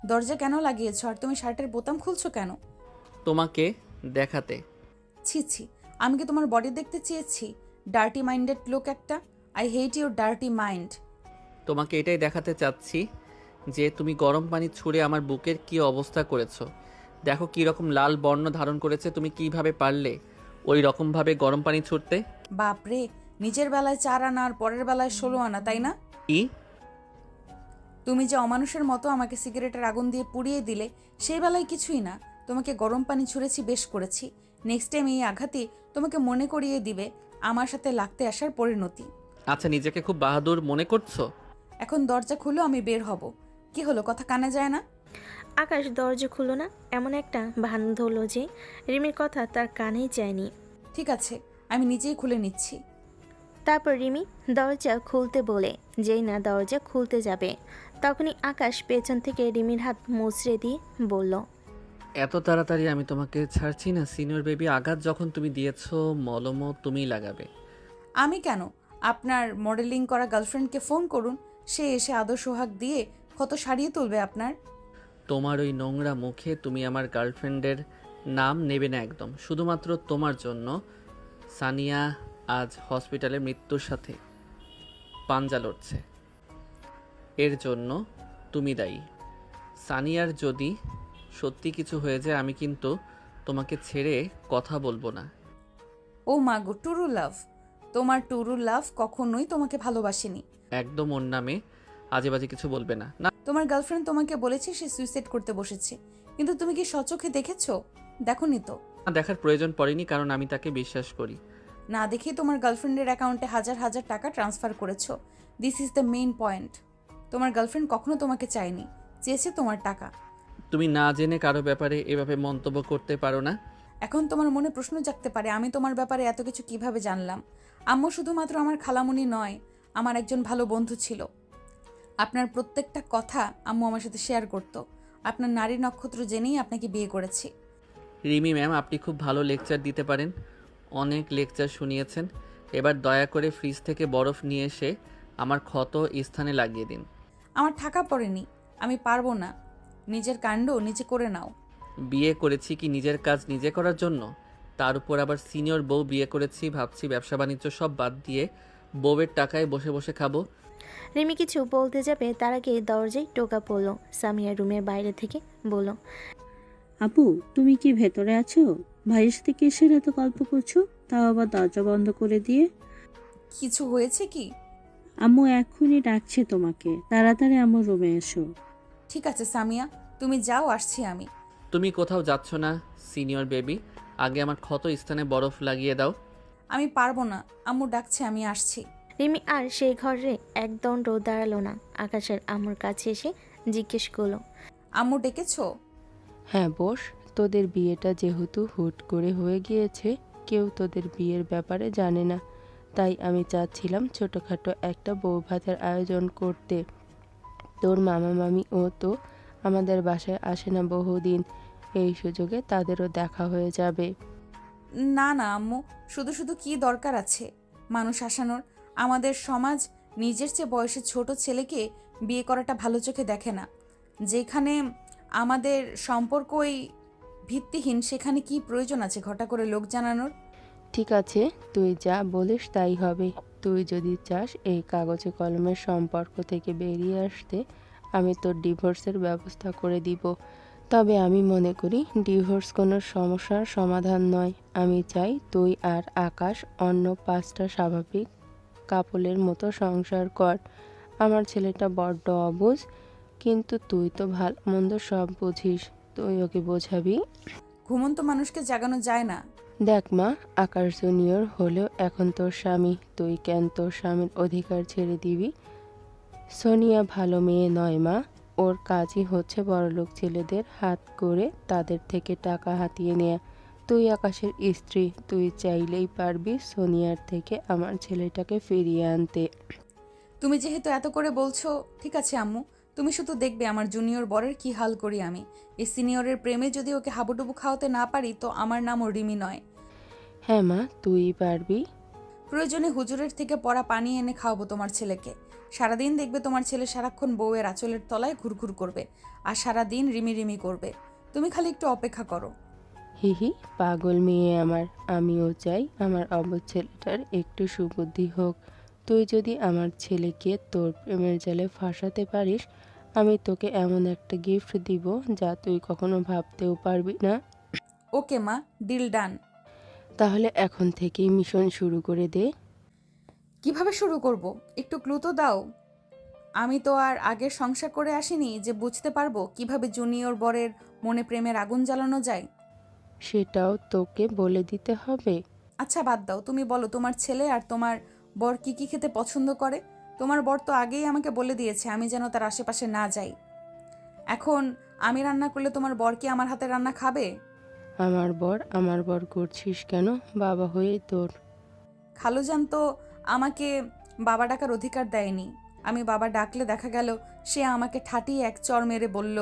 দরজা কেন লাগিয়েছো আর তুমি শার্টের বোতাম খুলছো কেন? তোমাকে দেখাতে। ছি ছি, আমি কি তোমার বডি দেখতে চেয়েছি? ডার্টি মাইন্ডেড লোক একটা। I hate your dirty mind. তোমাকে এটাই দেখাতে চাচ্ছি যে তুমি গরম পানি ছুঁড়ে আমার বুকের কি অবস্থা করেছো। দেখো কি রকম লাল বর্ণ ধারণ করেছে। তুমি কিভাবে পারলে ওই রকমভাবে গরম পানি ছুটতে? বাপরে, নিজের বেলায় 4 আনা আর পরের বেলায় 16 আনা, তাই না? কি? তুমি যে অমানুষের মতো আমাকে সিগারেটের আগুন দিয়ে পুড়িয়ে দিলে, সেই বেলায় কিছুই না। তোমাকে গরম পানি ছুঁড়েছি, বেশ করেছি। নেক্সট টাইম এই আঘাতই তোমাকে মনে করিয়ে দিবে আমার সাথে লাগতে আসার পরিণতি। আচ্ছা, নিজেকে খুব বাহাদুর মনে করছো? এখন দরজা খুলো, আমি বের হব। কি হলো, কথা কানে যায় না? আকাশ দরজা খুলল না, এমন একটা ভান ধরল যে রিমির কথা তার কানেই যায়নি। ঠিক আছে, আমি নিজেই খুলে নিচ্ছি। তারপর রিমি দরজা খুলতে বলে যেই না দরজা খুলতে যাবে, তখনই আকাশ পেছন থেকে রিমির হাত মুচড়ে দিয়ে বলল, এত তাড়াতাড়ি আমি তোমাকে ছাড়ছি না সিনিয়র বেবি। আঘাত যখন তুমি দিয়েছো, মলমও তুমিই লাগাবে। আমি কেন? আপনার মডেলিং করা গার্লফ্রেন্ডকে ফোন করুন, সে এসে আদর সোহাগ দিয়ে ক্ষত সারিয়ে তুলবে আপনার। তোমার ওই নোংরা মুখে তুমি আমার গার্লফ্রেন্ডের নাম নেবে না একদম। শুধুমাত্র তোমার জন্য সানিয়া আজ হসপিটালে মৃত্যুর সাথে পাঞ্জা লড়ছে। এর জন্য তুমি দায়ী। সানিয়ার যদি সত্যি কিছু হয়ে যায়, আমি কিন্তু তোমাকে ছেড়ে কথা বলবো না। ও মা গো, টুরু লাভ! তোমার টুরু লাভ কখনোই তোমাকে ভালোবাসেনি। একদম ওর নামে আজে বাজে কিছু বলবে না। না, তোমার গার্লফ্রেন্ড তোমাকে বলেছে সে সুইসাইড করতে বসেছে, কিন্তু তুমি কি সচোখে দেখেছো? দেখোনি তো। দেখার প্রয়োজন পড়েনি, কারণ আমি তাকে বিশ্বাস করি। না দেখেই তোমার গার্লফ্রেন্ডের অ্যাকাউন্টে হাজার হাজার টাকা ট্রান্সফার করেছো। This is the main point. তোমার গার্লফ্রেন্ড কখনো তোমাকে চায়নি, চেয়েছে তোমার টাকা। তুমি না জেনে কারো ব্যাপারে এভাবে মন্তব্য করতে পারো না। এখন তোমার মনে প্রশ্ন জাগতে পারে, আমি তোমার ব্যাপারে এত কিছু কিভাবে জানলাম? আম্মু শুধুমাত্র আমার খালামণি নয়, আমার একজন ভালো বন্ধু ছিল। আপনার প্রত্যেকটা কথা আম্মু আমার সাথে শেয়ার করতো। আপনার নারী নক্ষত্র জেনেই আপনাকে বিয়ে করেছি। রিমি ম্যাম, আপনি খুব ভালো লেকচার দিতে পারেন। অনেক লেকচার শুনিয়েছেন। এবার দয়া করে ফ্রিজ থেকে বরফ নিয়ে এসে আমার ক্ষত স্থানে লাগিয়ে দিন। আমার টাকা পড়েনি, আমি পারবো না। নিজের কাণ্ড নিজে করে নাও। বিয়ে করেছি কি নিজের কাজ নিজে করার জন্য? তার উপর আবার সিনিয়র বউ বিয়ে করেছি, ভাবছি ব্যবসা বাণিজ্য সব বাদ দিয়ে বউয়ের টাকায় বসে বসে খাবো। রিমি কিছু বলতে যাবে তার আগে দরজায় টোকা পড়ল। সামিয়া রুমের বাইরে থেকে বলল, আপু, তুমি কি ভেতরে আছো? ভাইয়ের সাথে কিসের এত গল্প করছো, তাও আবার দরজা বন্ধ করে দিয়ে? কিছু হয়েছে কি? আম্মু এক্ষুনি ডাকছে তোমাকে, তাড়াতাড়ি আমার রুমে এসো। ঠিক আছে সামিয়া, তুমি যাও, আসছি আমি। তুমি কোথাও যাচ্ছ না সিনিয়র বেবি। আগে আমার ক্ষত স্থানে বরফ লাগিয়ে দাও। আমি পারবো না, আম্মু ডাকছে, আমি আসছি। রিমি আর সেই ঘরে একদণ্ড দাঁড়ালো না। আকাশের আম্মুর কাছে এসে জিজ্ঞেস করলো, আম্মু ডেকেছো? হ্যাঁ বস, তোদের বিয়েটা যেহেতু হুট করে হয়ে গিয়েছে, কেউ তোদের বিয়ের ব্যাপারে জানে না, তাই আমি চাচ্ছিলাম ছোটোখাটো একটা বউ ভাতের আয়োজন করতে। তোর মামা মামি ও তো আমাদের বাসায় আসে না বহুদিন, এই সুযোগে তাদেরও দেখা হয়ে যাবে। না না আম্মু, শুধু শুধু কি দরকার আছে মানুষ আসানোর? আমাদের সমাজ নিজের চেয়ে বয়সে ছোট ছেলেকে বিয়ে করাটা ভালো চোখে দেখে না। যেখানে আমাদের সম্পর্কই ভিত্তিহীন, সেখানে কি প্রয়োজন আছে ঘটা করে লোক জানানোর? ঠিক আছে, তুই যা বলিস তাই হবে। তুই যদি চাস এই কাগজে কলমের সম্পর্ক থেকে বেরিয়ে আসতে, আমি তোর ডিভোর্সের ব্যবস্থা করে দিব। তবে আমি মনে করি ডিভোর্স কোনো সমস্যার সমাধান নয়। আমি চাই তুই আর আকাশ অন্য 5টা স্বাভাবিক কাপলের মতো সংসার কর। আমার ছেলেটা বড্ড অবুঝ, কিন্তু তুই তো ভালো মন্দ সব বুঝিস, তুই ওকে বোঝাবি। ঘুমন্ত মানুষকে জাগানো যায় না। দেখ মা, আকাশ জুনিয়র হলেও এখন তোর স্বামী, তুই কেন তোর স্বামীর অধিকার ছেড়ে দিবি? সোনিয়া ভালো মেয়ে নয় মা, ওর কাজই হচ্ছে বড়লোক ছেলেদের হাত করে তাদের থেকে টাকা হাতিয়ে নেয়া। তুই আকাশের স্ত্রী, তুই চাইলেই পারবি সোনিয়ার থেকে আমার ছেলেটাকে ফিরিয়ে আনতে। তুমি যেহেতু এত করে বলছো, ঠিক আছে আম্মু, তুমি শুধু দেখবে আমার জুনিয়র বরের কি হাল করি আমি। এই সিনিয়রের প্রেমে যদি ওকে হাবুডুবু খাওয়াতে না পারি তো আমার নামও রিমি নয়। হ্যাঁ মা, তুই পারবি। প্রয়োজনে হুজুরের থেকে পড়া পানি এনে খাওয়াবো তোমার ছেলেকে। সারাদিন দেখবে তোমার ছেলে সারাক্ষণ বউয়ের আঁচলের তলায় ঘুরঘুর করবে আর সারাদিন রিমি রিমি করবে। তুমি খালি একটু অপেক্ষা করো। হিহি, পাগল মেয়ে আমার। আমিও চাই আমার অবুঝ ছেলেটার একটু সুবুদ্ধি হোক। তুই যদি আমার ছেলেকে তোর প্রেমের জালে ফাঁসাতে পারিস, আমি তোকে এমন একটা গিফট দিব যা তুই কখনো ভাবতেও পারবি না। ওকে মা, ডিল ডান। তাহলে এখন থেকেই মিশন শুরু করে দে। কিভাবে শুরু করব? একটু ক্লু তো দাও। আমি তো আর আগের সংসার করে আসিনি যে বুঝতে পারবো কিভাবে জুনিয়র বরের মনে প্রেমের আগুন জ্বালানো যায়। সেটাও তোকে বলে দিতে হবে। আচ্ছা বাদ দাও, তুমি বলো তোমার ছেলে আর তোমার বর কি কি খেতে পছন্দ করে। তোমার বর তো আগেই আমাকে বলে দিয়েছে আমি যেন তার আশেপাশে না যাই। এখন আমি রান্না করলে তোমার বর কি আমার হাতে রান্না খাবে? আমার বর করছিস কেন? বাবা হয়ে তোর। খালুজান তো আমাকে বাবা ডাকার অধিকার দেয়নি। আমি বাবা ডাকলে দেখা গেল সে আমাকে ঠাটিয়ে এক চড় মেরে বলল,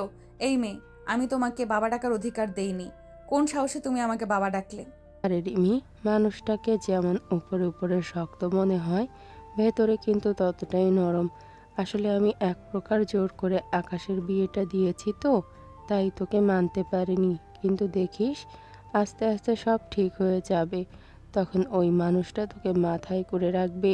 এই মেয়ে, আমি তোমাকে বাবা ডাকার অধিকার দেইনি। কোন সাহসে তুমি আমাকে বাবা ডাকলে? আরে রিমি, মানুষটাকে যেমন উপরে উপরে শক্ত মনে হয়, ভেতরে কিন্তু ততটাই নরম। আসলে আমি এক প্রকার জোর করে আকাশের বিয়েটা দিয়েছি তো, তাই তোকে মানতে পারিনি। কিন্তু দেখিস, আস্তে আস্তে সব ঠিক হয়ে যাবে। তখন ওই মানুষটা তোকে মাথায় করে রাখবে।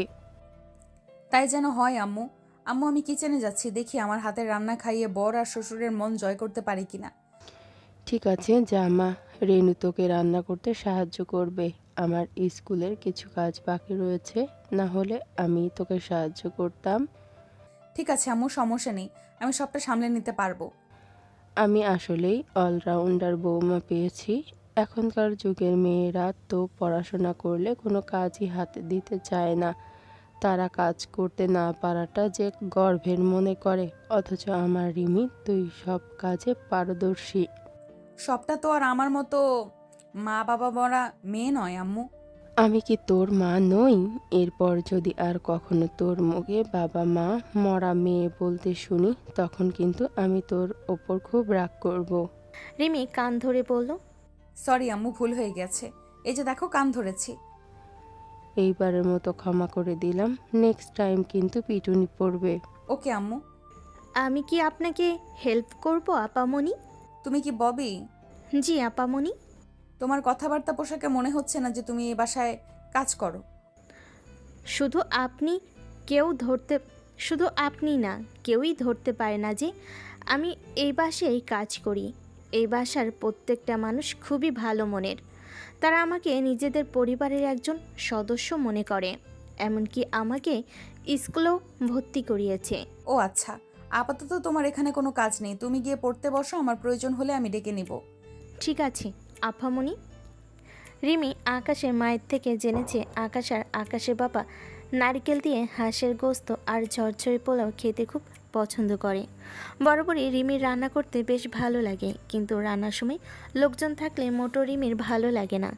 তাই যেন হয় আম্মু। আম্মু, আমি কিচেনে যাচ্ছি, দেখি আমার হাতের রান্না খাইয়ে বর আর শ্বশুরের মন জয় করতে পারি কিনা। ঠিক আছে, যা মা। রেনু তোকে রান্না করতে সাহায্য করবে। আমার স্কুলের কিছু কাজ বাকি রয়েছে, না হলে আমি তোকে সাহায্য করতাম। ঠিক আছে আম্মু, সমস্যা নেই, আমি সবটা সামলে নিতে পারবো। আমি আসলেই অলরাউন্ডার বৌমা পেয়েছি। এখনকার যুগের মেয়েরা তো পড়াশোনা করলে কোনো কাজই হাতে দিতে চায় না। তারা কাজ করতে না পারাটা যে গর্বের মনে করে। অথচ আমার রিমি, তুই সব কাজে পারদর্শী। সবটা তো আর আমার মতো মা বাবা মরা মেয়ে নয় আম্মু। আমি কি তোর মা নই? এরপর যদি আর কখনো তোর মুখে বাবা মা মরা মেয়ে বলতে শুনি, তখন কিন্তু আমি তোর ওপর খুব রাগ করব। রিমি কান ধরে বলল, সরি আম্মু, ভুল হয়ে গেছে। এই যে দেখো, কান ধরেছি। এইবারের মতো ক্ষমা করে দিলাম। নেক্সট টাইম কিন্তু পিটুনি পড়বে। ওকে আম্মু। আমি কি আপনাকে হেল্প করব আপামনি? তুমি কি ববি? জি আপামনি। তোমার কথাবার্তা পোশাকে মনে হচ্ছে না যে তুমি এই বাসায় কাজ করো। শুধু আপনি কেউ ধরতে শুধু আপনি না, কেউই ধরতে পারে না যে আমি এই বাসায় কাজ করি। এই বাসার প্রত্যেকটা মানুষ খুবই ভালো মনের। তারা আমাকে নিজেদের পরিবারের একজন সদস্য মনে করে। এমনকি আমাকে স্কুলেও ভর্তি করিয়েছে। ও আচ্ছা, আপাতত তোমার এখানে কোনো কাজ নেই, তুমি গিয়ে পড়তে বসো, আমার প্রয়োজন হলে আমি ডেকে নিব। ঠিক আছে আপামনি। রিমি আকাশের মায়ের থেকে জেনেছে আকাশ আর আকাশের বাবা নারকেল দিয়ে হাঁসের গোস্ত আর ঝরঝরে পোলাও খেতে খুব পছন্দ করে। বরাবরই রিমির রান্না করতে বেশ ভালো লাগে, কিন্তু রান্নার সময় লোকজন থাকলে মোটো রিমির ভালো লাগে না।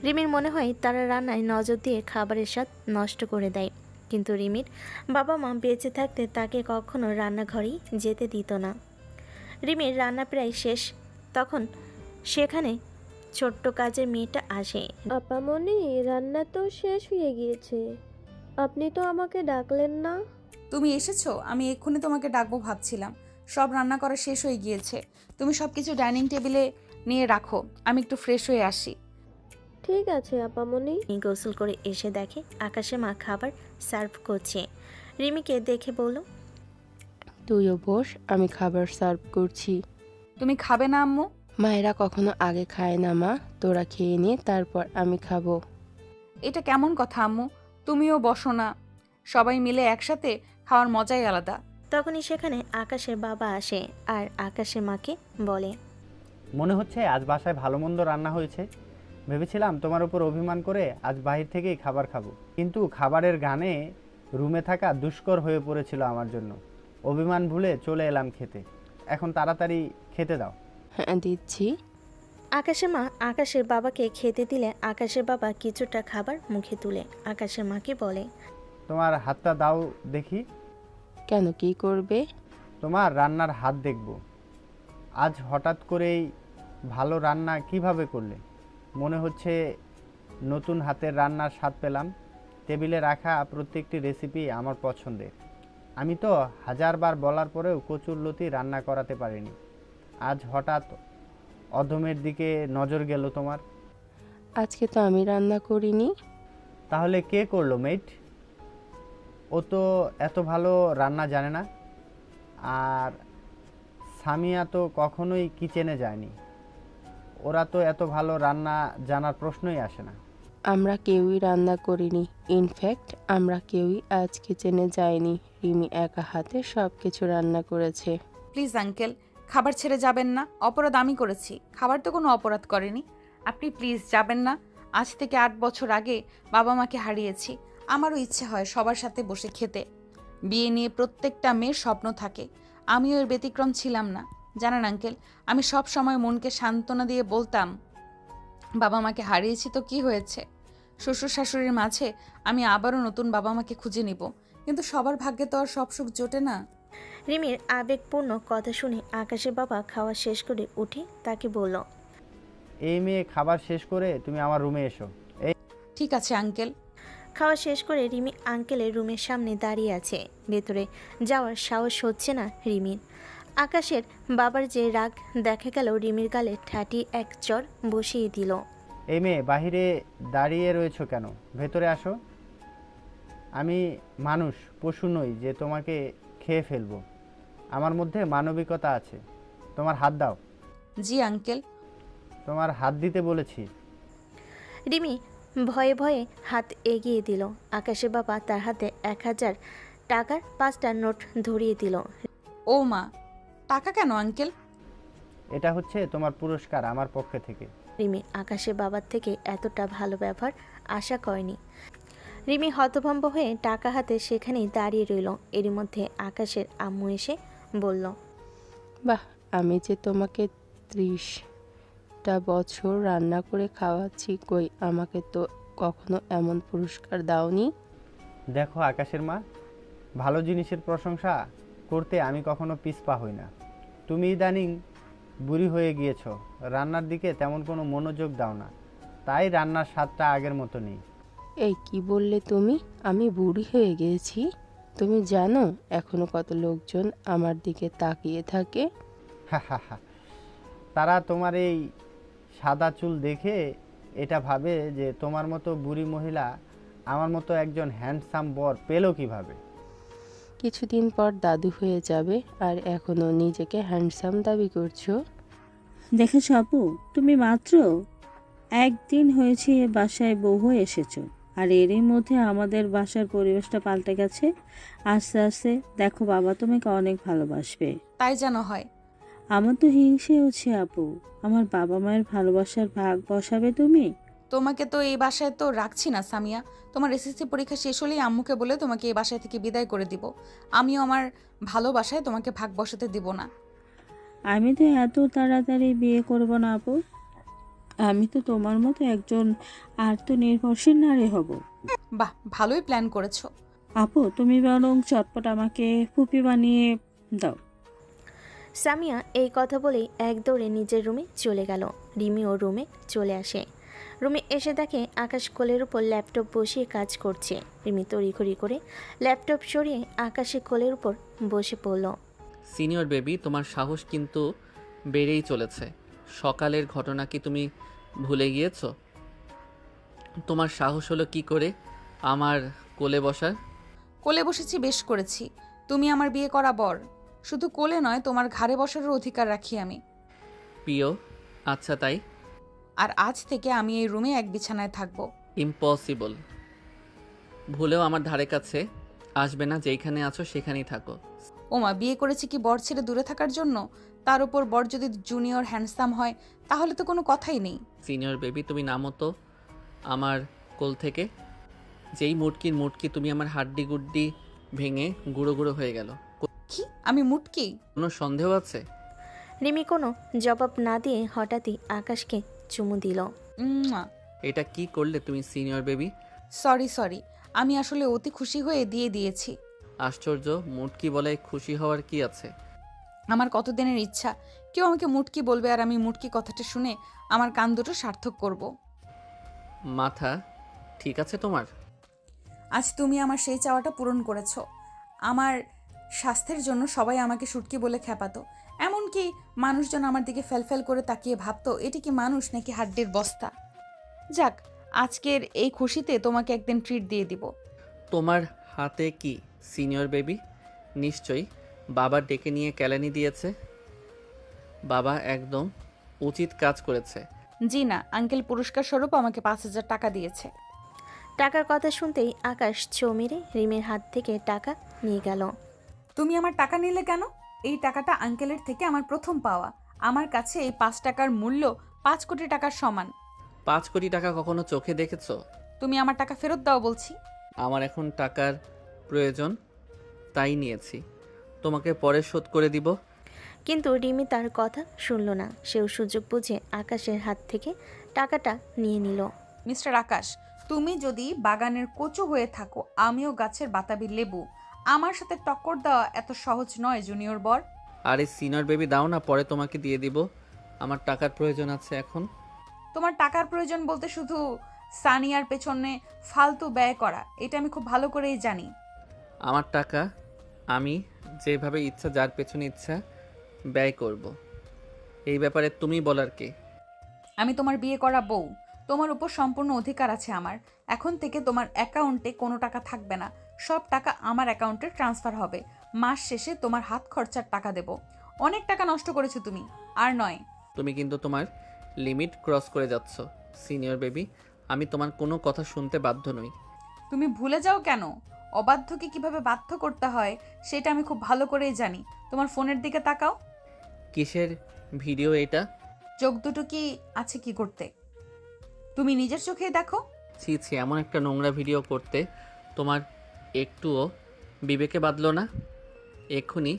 রিমির মনে হয় তারা রান্নায় নজর দিয়ে খাবারের স্বাদ নষ্ট করে দেয়। কিন্তু রিমির বাবা মা বেঁচে থাকতে তাকে কখনো রান্নাঘরেই যেতে দিত না। রিমির রান্না প্রায় শেষ, তখন সেখানে ছোট্ট কাজের মেয়েটা আসে। আপামনি, রান্না তো শেষ হয়ে গিয়েছে, আপনি তো আমাকে ডাকলেন না। তুমি এসেছো, আমি এক্ষুনি তোমাকে ডাকবো ভাবছিলাম। সব রান্না করা শেষ হয়ে গিয়েছে, তুমি সব কিছু ডাইনিং টেবিলে নিয়ে রাখো, আমি একটু ফ্রেশ হয়ে আসি। ঠিক আছে আপামনি। গোসল করে এসে দেখে আকাশে মা খাবার সার্ভ করছে। রিমিকে দেখে বলল, তুইও বস, আমি খাবার সার্ভ করছি। তুমি খাবে না আম্মু? মায়েরা কখনো আগে খায় না মা, তোরা খেয়ে নিয়ে তারপর আমি খাবো। এটা কেমন কথা আম্মু? তুমিও বসো না, সবাই মিলে একসাথে খাওয়ার মজাই আলাদা। তখনই সেখানে আকাশের বাবা আসে আর আকাশের মাকে বলে, মনে হচ্ছে আজ বাসায় ভালো মন্দ রান্না হয়েছে। ভেবেছিলাম তোমার উপর অভিমান করে আজ বাহির থেকেই খাবার খাবো, কিন্তু খাবারের গানে রুমে থাকা দুষ্কর হয়ে পড়েছিল আমার জন্য। অভিমান ভুলে চলে এলাম খেতে। এখন তাড়াতাড়ি খেতে দাও। হ্যাঁ দিচ্ছি। আকাশের মা আকাশের বাবাকে খেতে দিলে আকাশের বাবা কিছুটা খাবার মুখে তুলে আকাশের মাকে বলে, তোমার হাতটা দাও দেখি। কেন, কি করবে? তোমার রান্নার হাত দেখব। আজ হঠাৎ করেই ভালো রান্না কিভাবে করলে? মনে হচ্ছে নতুন হাতের রান্নার স্বাদ পেলাম। টেবিলে রাখা প্রত্যেকটি রেসিপি আমার পছন্দের। আমি তো হাজারবার বলার পরেও কচুরলতি রান্না করাতে পারিনি। আজ হঠাৎ অধমের দিকে নজর গেল তোমার। আজকে তো আমি রান্না করিনি। তাহলে কে করলো মেট? ও তো এত ভালো রান্না জানে না। আর সামিয়া তো কখনোই কিচেনে যায়নি। ওরা তো এত ভালো রান্না জানার প্রশ্নই আসে না। আমরা কেউই রান্না করিনি। ইনফ্যাক্ট আমরা কেউই আজ কিচেনে যাইনি। রিমি একা হাতে সব কিছু রান্না করেছে। প্লিজ আঙ্কেল, খাবার ছেড়ে যাবেন না। অপরাধ আমি করেছি, খাবার তো কোনো অপরাধ করেনি। আপনি প্লিজ যাবেন না। আজ থেকে 8 বছর আগে বাবা মাকে হারিয়েছি। আমারও ইচ্ছে হয় সবার সাথে বসে খেতে। বিয়ে নিয়ে প্রত্যেকটা মেয়ের স্বপ্ন থাকে, আমিও এর ব্যতিক্রম ছিলাম না। জানেন আঙ্কেল, আমি সব সময় মনকে সান্ত্বনা দিয়ে বলতাম, বাবা মাকে হারিয়েছি তো কি হয়েছে, শ্বশুর শাশুড়ির মাঝে আমি আবারও নতুন বাবা মাকে খুঁজে নিব। কিন্তু সবার ভাগ্যে তো আর সব সুখ জোটে না। রিমির আবেগপূর্ণ কথা শুনে আকাশের বাবা খাওয়া শেষ করে উঠে তাকে বলল, এই মেয়ে খাবার শেষ করে তুমি আমার রুমে এসো। ঠিক আছে আঙ্কেল। খাওয়া শেষ করে রিমি আঙ্কেলের রুমের সামনে দাঁড়িয়ে আছে। ভেতরে যাওয়ার সাহস হচ্ছে না রিমির। আকাশের বাবার যে রাগ দেখা গেল রিমির গালে ঠাটি এক চর বসিয়ে দিল। এই মেয়ে বাহিরে দাঁড়িয়ে রয়েছো কেন? ভেতরে আসো। আমি মানুষ, পশু নই যে তোমাকে খেয়ে ফেলবো। আমার মধ্যে মানবিকতা আছে। তোমার হাত দাও। জি আঙ্কেল। তোমার হাত দিতে বলেছি। রিমি ভয়ে ভয়ে হাত এগিয়ে দিল। আকাশের বাবা তার হাতে 1000 টাকার 5টা নোট ধরিয়ে দিল। ও মা, টাকা কেন আঙ্কেল? এটা হচ্ছে তোমার পুরস্কার আমার পক্ষে থেকে। রিমি আকাশের বাবার থেকে এতটা ভালো ব্যবহার আশা করেনি। রিমি হতভম্ব হয়ে টাকা হাতে সেখানেই দাঁড়িয়ে রইল। এরই মধ্যে আকাশের আম্মু এসে বলল, বাহ, আমি যে তোমাকে 30টা বছর রান্না করে খাওয়াচ্ছি, কই আমাকে তো কখনো এমন পুরস্কার দাওনি। দেখো আকাশের মা, ভালো জিনিসের প্রশংসা করতে আমি কখনো পিছপা হই না। তুমি ইদানিং বুড়ি হয়ে গিয়েছো, রান্নার দিকে তেমন কোনো মনোযোগ দাও না, তাই রান্নার স্বাদটা আগের মতো নেই। এই কি বললে তুমি? আমি বুড়ি হয়ে গেছি? তুমি জানো এখনো কত লোকজন আমার দিকে তাকিয়ে থাকে? তারা তোমার এই সাদা চুল দেখে এটা ভাবে যে তোমার মতো বুড়ি মহিলা আমার মতো একজন হ্যান্ডসাম বর পেলো কিভাবে। কিছুদিন পর দাদু হয়ে যাবে আর এখনো নিজেকে হ্যান্ডসাম দাবি করছো? দেখেছ আপু, তুমি মাত্র একদিন হয়েছে এ বাসায় বউ হয়ে এসেছো, আর এরই মধ্যে আমাদের বাসার পরিবেশটা পাল্টে গেছে। আস্তে আস্তে দেখো বাবা তোমাকে অনেক ভালোবাসবে। তাই যেন হয়। আমার তো হিংসে হচ্ছে আপু, আমার বাবা মায়ের ভালোবাসার ভাগ বসাবে তুমি। তোমাকে তো এই বাসায় তো রাখছি না সামিয়া। তোমার এসএসসি পরীক্ষা শেষ হলেই আম্মুকে বলে তোমাকে এই বাসায় থেকে বিদায় করে দিব। আমিও আমার ভালোবাসায় তোমাকে ভাগ বসাতে দিব না। আমি তো এত তাড়াতাড়ি বিয়ে করব না আপু। আমি তো তোমার মতো একজন আত্মনির্ভরশীল নারী হব। বাহ, ভালোই প্ল্যান করেছো। আপু তুমি বরং চটপট আমাকে ফুপি বানিয়ে দাও। সামিয়া এই কথা বলেই এক দৌড়ে নিজের রুমে চলে গেল। রিমিও রুমে চলে আসে। রুমে এসে দেখে আকাশ কোলের উপর ল্যাপটপ বসিয়ে কাজ করছে। রিমি তড়িঘড়ি করে ল্যাপটপ সরিয়ে আকাশের কোলের উপর বসে পড়ল। সিনিয়র বেবি, তোমার সাহস কিন্তু বেড়েই চলেছে। সকালের ঘটনা কি তুমি ভুলে গিয়েছো? তোমার সাহস হলো কি করে আমার কোলে বসার? কোলে বসেছি, বেশ করেছি। তুমি আমার বিয়ে করা বর। শুধু কোলে নয়, তোমার ঘাড়ে বসারও অধিকার রাখি আমি। প্রিয়, আচ্ছা তাই। আর আজ থেকে আমি এই রুমে এক বিছানায় থাকবো। ইম্পসিবল। ভুলেও আমার ধারে কাছে আসবে না, যেখানে আছো সেখানেই থাকো। ওমা, বিয়ে করেছি কি বর ছেড়ে দূরে থাকার জন্য? তার উপর বর যদি জুনিয়র হ্যান্ডসাম হয় তাহলে তো কোনো কথাই নেই। সিনিয়র বেবি, তুমি নামো তো আমার কোল থেকে। যেই মুটকি তুমি আমার হাড্ডি গুড্ডি ভেঙে গুঁড়ো গুঁড়ো হয়ে গেল। কি আমি মুটকি? কোনো সন্দেহ আছে? রিমি কোনো জবাব না দিয়ে হঠাৎই আকাশকে চুমু দিল। এটা কি করলে তুমি সিনিয়র বেবি? সরি, আমি আসলে অতি খুশি হয়ে দিয়ে দিয়েছি। আশ্চর্য, মুটকি বলে খুশি হওয়ার কি আছে? আমার কতদিনের ইচ্ছা কেউ আমাকে মুটকি বলবে আর আমি মুটকি কথাটা শুনে আমার কান দুটো সার্থক করব। মাথা ঠিক আছে তোমার? আজ তুমি আমার সেই চাওয়াটা পূরণ করেছো। আমার স্বাস্থ্যের জন্য সবাই আমাকে শুটকি বলে খ্যাপাতো, এমনকি মানুষজন আমার দিকে ফেলফেল করে তাকিয়ে ভাবতো এটি কি মানুষ নাকি হাড্ডির বস্তা। যাক, আজকের এই খুশিতে তোমাকে একদিন ট্রিট দিয়ে দিব। তোমার হাতে কি সিনিয়র বেবি? নিশ্চয়ই বাবা ডেকে নিয়ে কেলানি দিয়েছে। বাবা একদম উচিত কাজ করেছে। জি না, আঙ্কেল পুরস্কার স্বরূপ আমাকে 5,000 টাকা দিয়েছে। টাকার কথা শুনতেই আকাশ চৌ মেরে রিমির হাত থেকে টাকা নিয়ে গেল। তুমি আমার টাকা নিলে কেন? এই টাকাটা আঙ্কেলের থেকে আমার প্রথম পাওয়া। আমার কাছে এই 5 টাকার মূল্য 5 কোটি টাকার সমান। 5 কোটি টাকা কখনো চোখে দেখেছো? তুমি আমার টাকা ফেরত দাও বলছি। আমার এখন টাকার প্রয়োজন, তাই নিয়েছি। তোমাকে পরে শোধ করে দিব। কিন্তু রিমি তার কথা শুনল না। সেও সুযোগ বুঝে আকাশের হাত থেকে টাকাটা নিয়ে নিল। মিস্টার আকাশ, তুমি যদি বাগানের কচু হয়ে থাকো, আমিও গাছের বাতাবি লেবু। আমার সাথে টক্কর দেওয়া এত সহজ নয় জুনিয়র বর। আরে সিনিয়র বেবি দাও না, পরে তোমাকে দিয়ে দিব। আমার টাকার প্রয়োজন আছে এখন। তোমার টাকার প্রয়োজন বলতে শুধু সানিয়ার পেছনে ফালতু ব্যয় করা, এটা আমি খুব ভালো করেই জানি। আমার টাকা আমি যেভাবে ইচ্ছা, যার পেছনে ইচ্ছা ব্যয় করব। এই ব্যাপারে তুমি বলার কে? আমি তোমার বিয়ে করা বউ, তোমার উপর সম্পূর্ণ অধিকার আছে আমার। এখন থেকে তোমার অ্যাকাউন্টে কোনো টাকা থাকবে না, সব টাকা আমার অ্যাকাউন্টে ট্রান্সফার হবে। মাস শেষে তোমার হাত খরচার টাকা দেব। অনেক টাকা নষ্ট করেছো তুমি, আর নয়। তুমি কিন্তু তোমার লিমিট ক্রস করে যাচ্ছ সিনিয়র বেবি। আমি তোমার কোনো কথা শুনতে বাধ্য নই। তুমি ভুলে যাও কেন? অবাধ্যকে কিভাবে বাধ্য করতে হয় সেটা আমি খুব ভালো করেই জানি। তোমার ফোনের দিকে তাকাও। কিসের ভিডিও এটা? চোখ দুটো কি আছে কি করতে? তুমি নিজের চোখেই দেখো। ছি ছি, এমন একটা নোংরা ভিডিও করতে তোমার একটুও বিবেকে বাঁধলো না? এক্ষুনি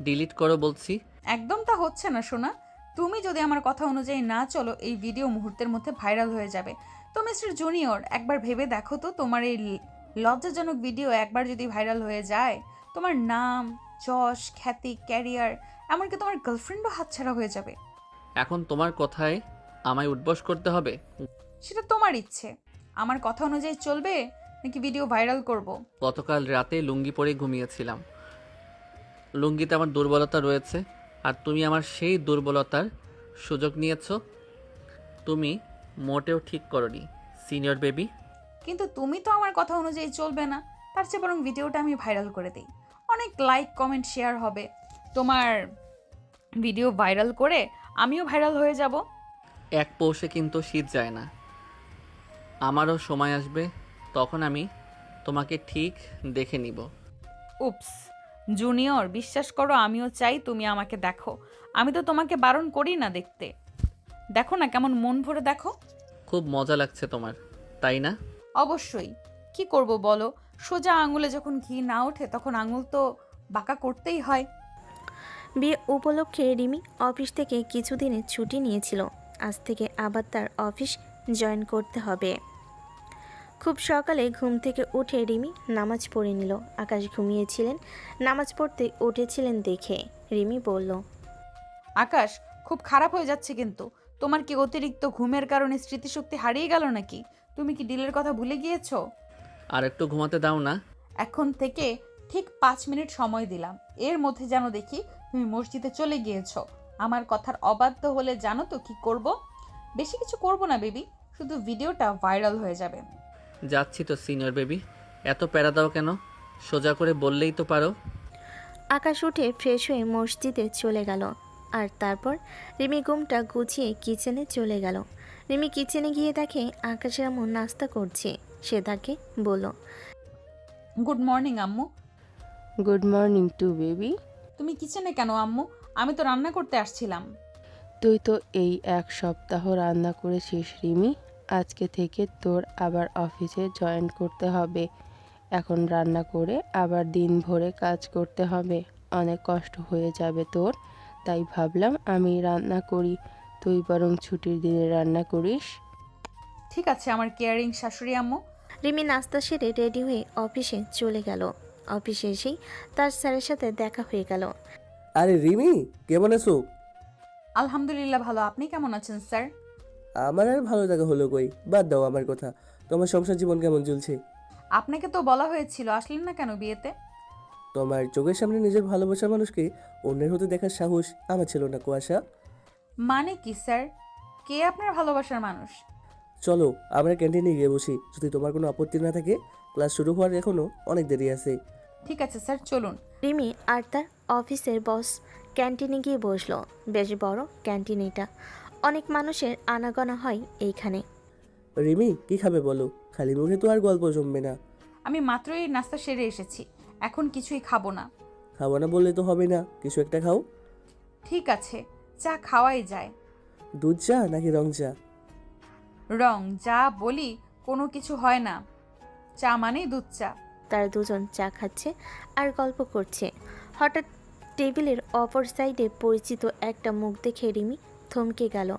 ডিলিট করো বলছি। একদম তা হচ্ছে না সোনা। তুমি যদি আমার কথা অনুযায়ী না চলো, এই ভিডিও মুহূর্তের মধ্যে ভাইরাল হয়ে যাবে। তো মিস্টার জুনিয়র, একবার ভেবে দেখো তো, তোমার এই লজ্জাজনক ভিডিও একবার যদি ভাইরাল হয়ে যায়, তোমার নাম, যশ, খ্যাতি, ক্যারিয়ার, এমনকি তোমার গার্লফ্রেন্ডও হাতছাড়া হয়ে যাবে। এখন তোমার কথায় আমায় উঠবস করতে হবে? সেটা তোমার ইচ্ছে। আমার কথা অনুযায়ী চলবে নাকি ভিডিও ভাইরাল করব? গতকাল রাতে লুঙ্গি পরে ঘুমিয়েছিলাম। লুঙ্গিতে আমার দুর্বলতা রয়েছে, আর তুমি আমার সেই দুর্বলতার সুযোগ নিয়েছো। তুমি মোটেও ঠিক করনি সিনিয়র বেবি। কিন্তু তুমি তো আমার কথা অনুযায়ী চলবে না। তার চেয়ে বরং ভিডিওটা আমি ভাইরাল করে দিই, অনেক লাইক কমেন্ট শেয়ার হবে। তোমার ভিডিও ভাইরাল করে আমিও ভাইরাল হয়ে যাব। এক পৌষে কিন্তু শীত যায় না। আমারও সময় আসবে, তখন আমি তোমাকে ঠিক দেখে নিব। উপস জুনিয়র, বিশ্বাস করো আমিও চাই তুমি আমাকে দেখো। আমি তো তোমাকে বারণ করি না দেখতে। দেখো না কেমন মন ভরে দেখো। খুব মজা লাগছে তোমার, তাই না? অবশ্যই। কি করব বলো, সোজা আঙুলে যখন ঘি না ওঠে তখন আঙুল তো বাঁকা করতেই হয়। বিয়ে উপলক্ষে রিমি অফিস থেকে কিছুদিনের ছুটি নিয়েছিল। আজ থেকে আবার তার অফিস জয়েন করতে হবে। খুব সকালে ঘুম থেকে উঠে রিমি নামাজ পড়ে নিল। আকাশ ঘুমিয়েছিলেন, নামাজ পড়তে উঠেছিলেন দেখে রিমি বলল, আকাশ, খুব খারাপ হয়ে যাচ্ছে কিন্তু। তোমার কি অতিরিক্ত ঘুমের কারণে স্মৃতিশক্তি হারিয়ে গেল নাকি? তুমি কি ডিলের কথা ভুলে গিয়েছো? আর একটু ঘুমাতে দাও না। এখন থেকে ঠিক 5 মিনিট সময় দিলাম, এর মধ্যে যেন দেখি তুমি মসজিদে চলে গিয়েছো। আমার কথার অবাধ্য হলে জানো তো কি করব? বেশি কিছু করব না বেবি, শুধু ভিডিওটা ভাইরাল হয়ে যাবে। যাচ্ছি তো সিনিয়র বেবি, এত প্যারা দাও কেন? সোজা করে বললেই তো পারো। আকাশ উঠে ফ্রেশ হয়ে মসজিদে চলে গেল। আর তারপর রিমি ঘুমটা গুছিয়ে কিচেনে চলে গেল। রিমি কিচেনে গিয়ে দেখে আকাশের আম্মু নাস্তা করছে। সে তাকে বলল, গুড মর্নিং আম্মু। Good morning to baby. তুমি কিচেনে কেন আম্মু? আমি তো রান্না করতে আসছিলাম। তুই তো এই 1 সপ্তাহ রান্না করেছিস রিমি। আজকে থেকে তোর আবার অফিসে জয়েন করতে হবে। এখন রান্না করে আবার দিন ভরে কাজ করতে হবে, অনেক কষ্ট হয়ে যাবে তোর। তাই ভাবলাম আমি রান্না করি, তুই বরং ছুটির দিনে রান্না করিস। ঠিক আছে আমার কেয়ারিং শাশুড়ি আম্মু। রিমি নাস্তা সেরে রেডি হয়ে অফিসে চলে গেল। অফিসে এসেই তার স্যারের সাথে দেখা হয়ে গেল। আরে রিমি, কেমন আছো? আলহামদুলিল্লাহ ভালো। আপনি কেমন আছেন স্যার? আমার আর ভালো থাকা হলো কই, বাদ দাও আমার কথা। তোমার সংসার জীবন কেমন চলছে? আপনাকে তো বলা হয়েছিল, আসলেন না কেন বিয়েতে? তোমার চোখের সামনে নিজের ভালোবাসার মানুষকে অন্যের হতে দেখার সাহস আমার ছিল না কুয়াশা। মানে কি স্যার? কে আপনার ভালোবাসার মানুষ? চলো আমরা ক্যান্টিনে গিয়ে বসি, যদি তোমার কোনো আপত্তি না থাকে। ক্লাস শুরু হওয়ার এখনো অনেক দেরি আছে। ঠিক আছে স্যার, চলুন। রিমি আর তার অফিসের বস ক্যান্টিনে গিয়ে বসলো। বেশ বড় ক্যান্টিন এটা, অনেক মানুষের আনাগোনা হয় এইখানে। রিমি, কি খাবে বলো? খালি মুখে তো আর গল্প জমবে না। আমি মাত্রই নাস্তা সেরে এসেছি, এখন কিছুই খাবো না। খাবো না বললে তো হবে না, কিছু একটা খাও। ঠিক আছে, চা খাওয়াই যায়। দুধ চা নাকি রং চা? রং যা বলি কোনো কিছু হয় না, চা মানেই দুধ চা। তারা দুজন চা খাচ্ছে আর গল্প করছে। হঠাৎ টেবিলের অপর সাইডে পরিচিত একটা মুখ দেখে রিমি থমকে গেল।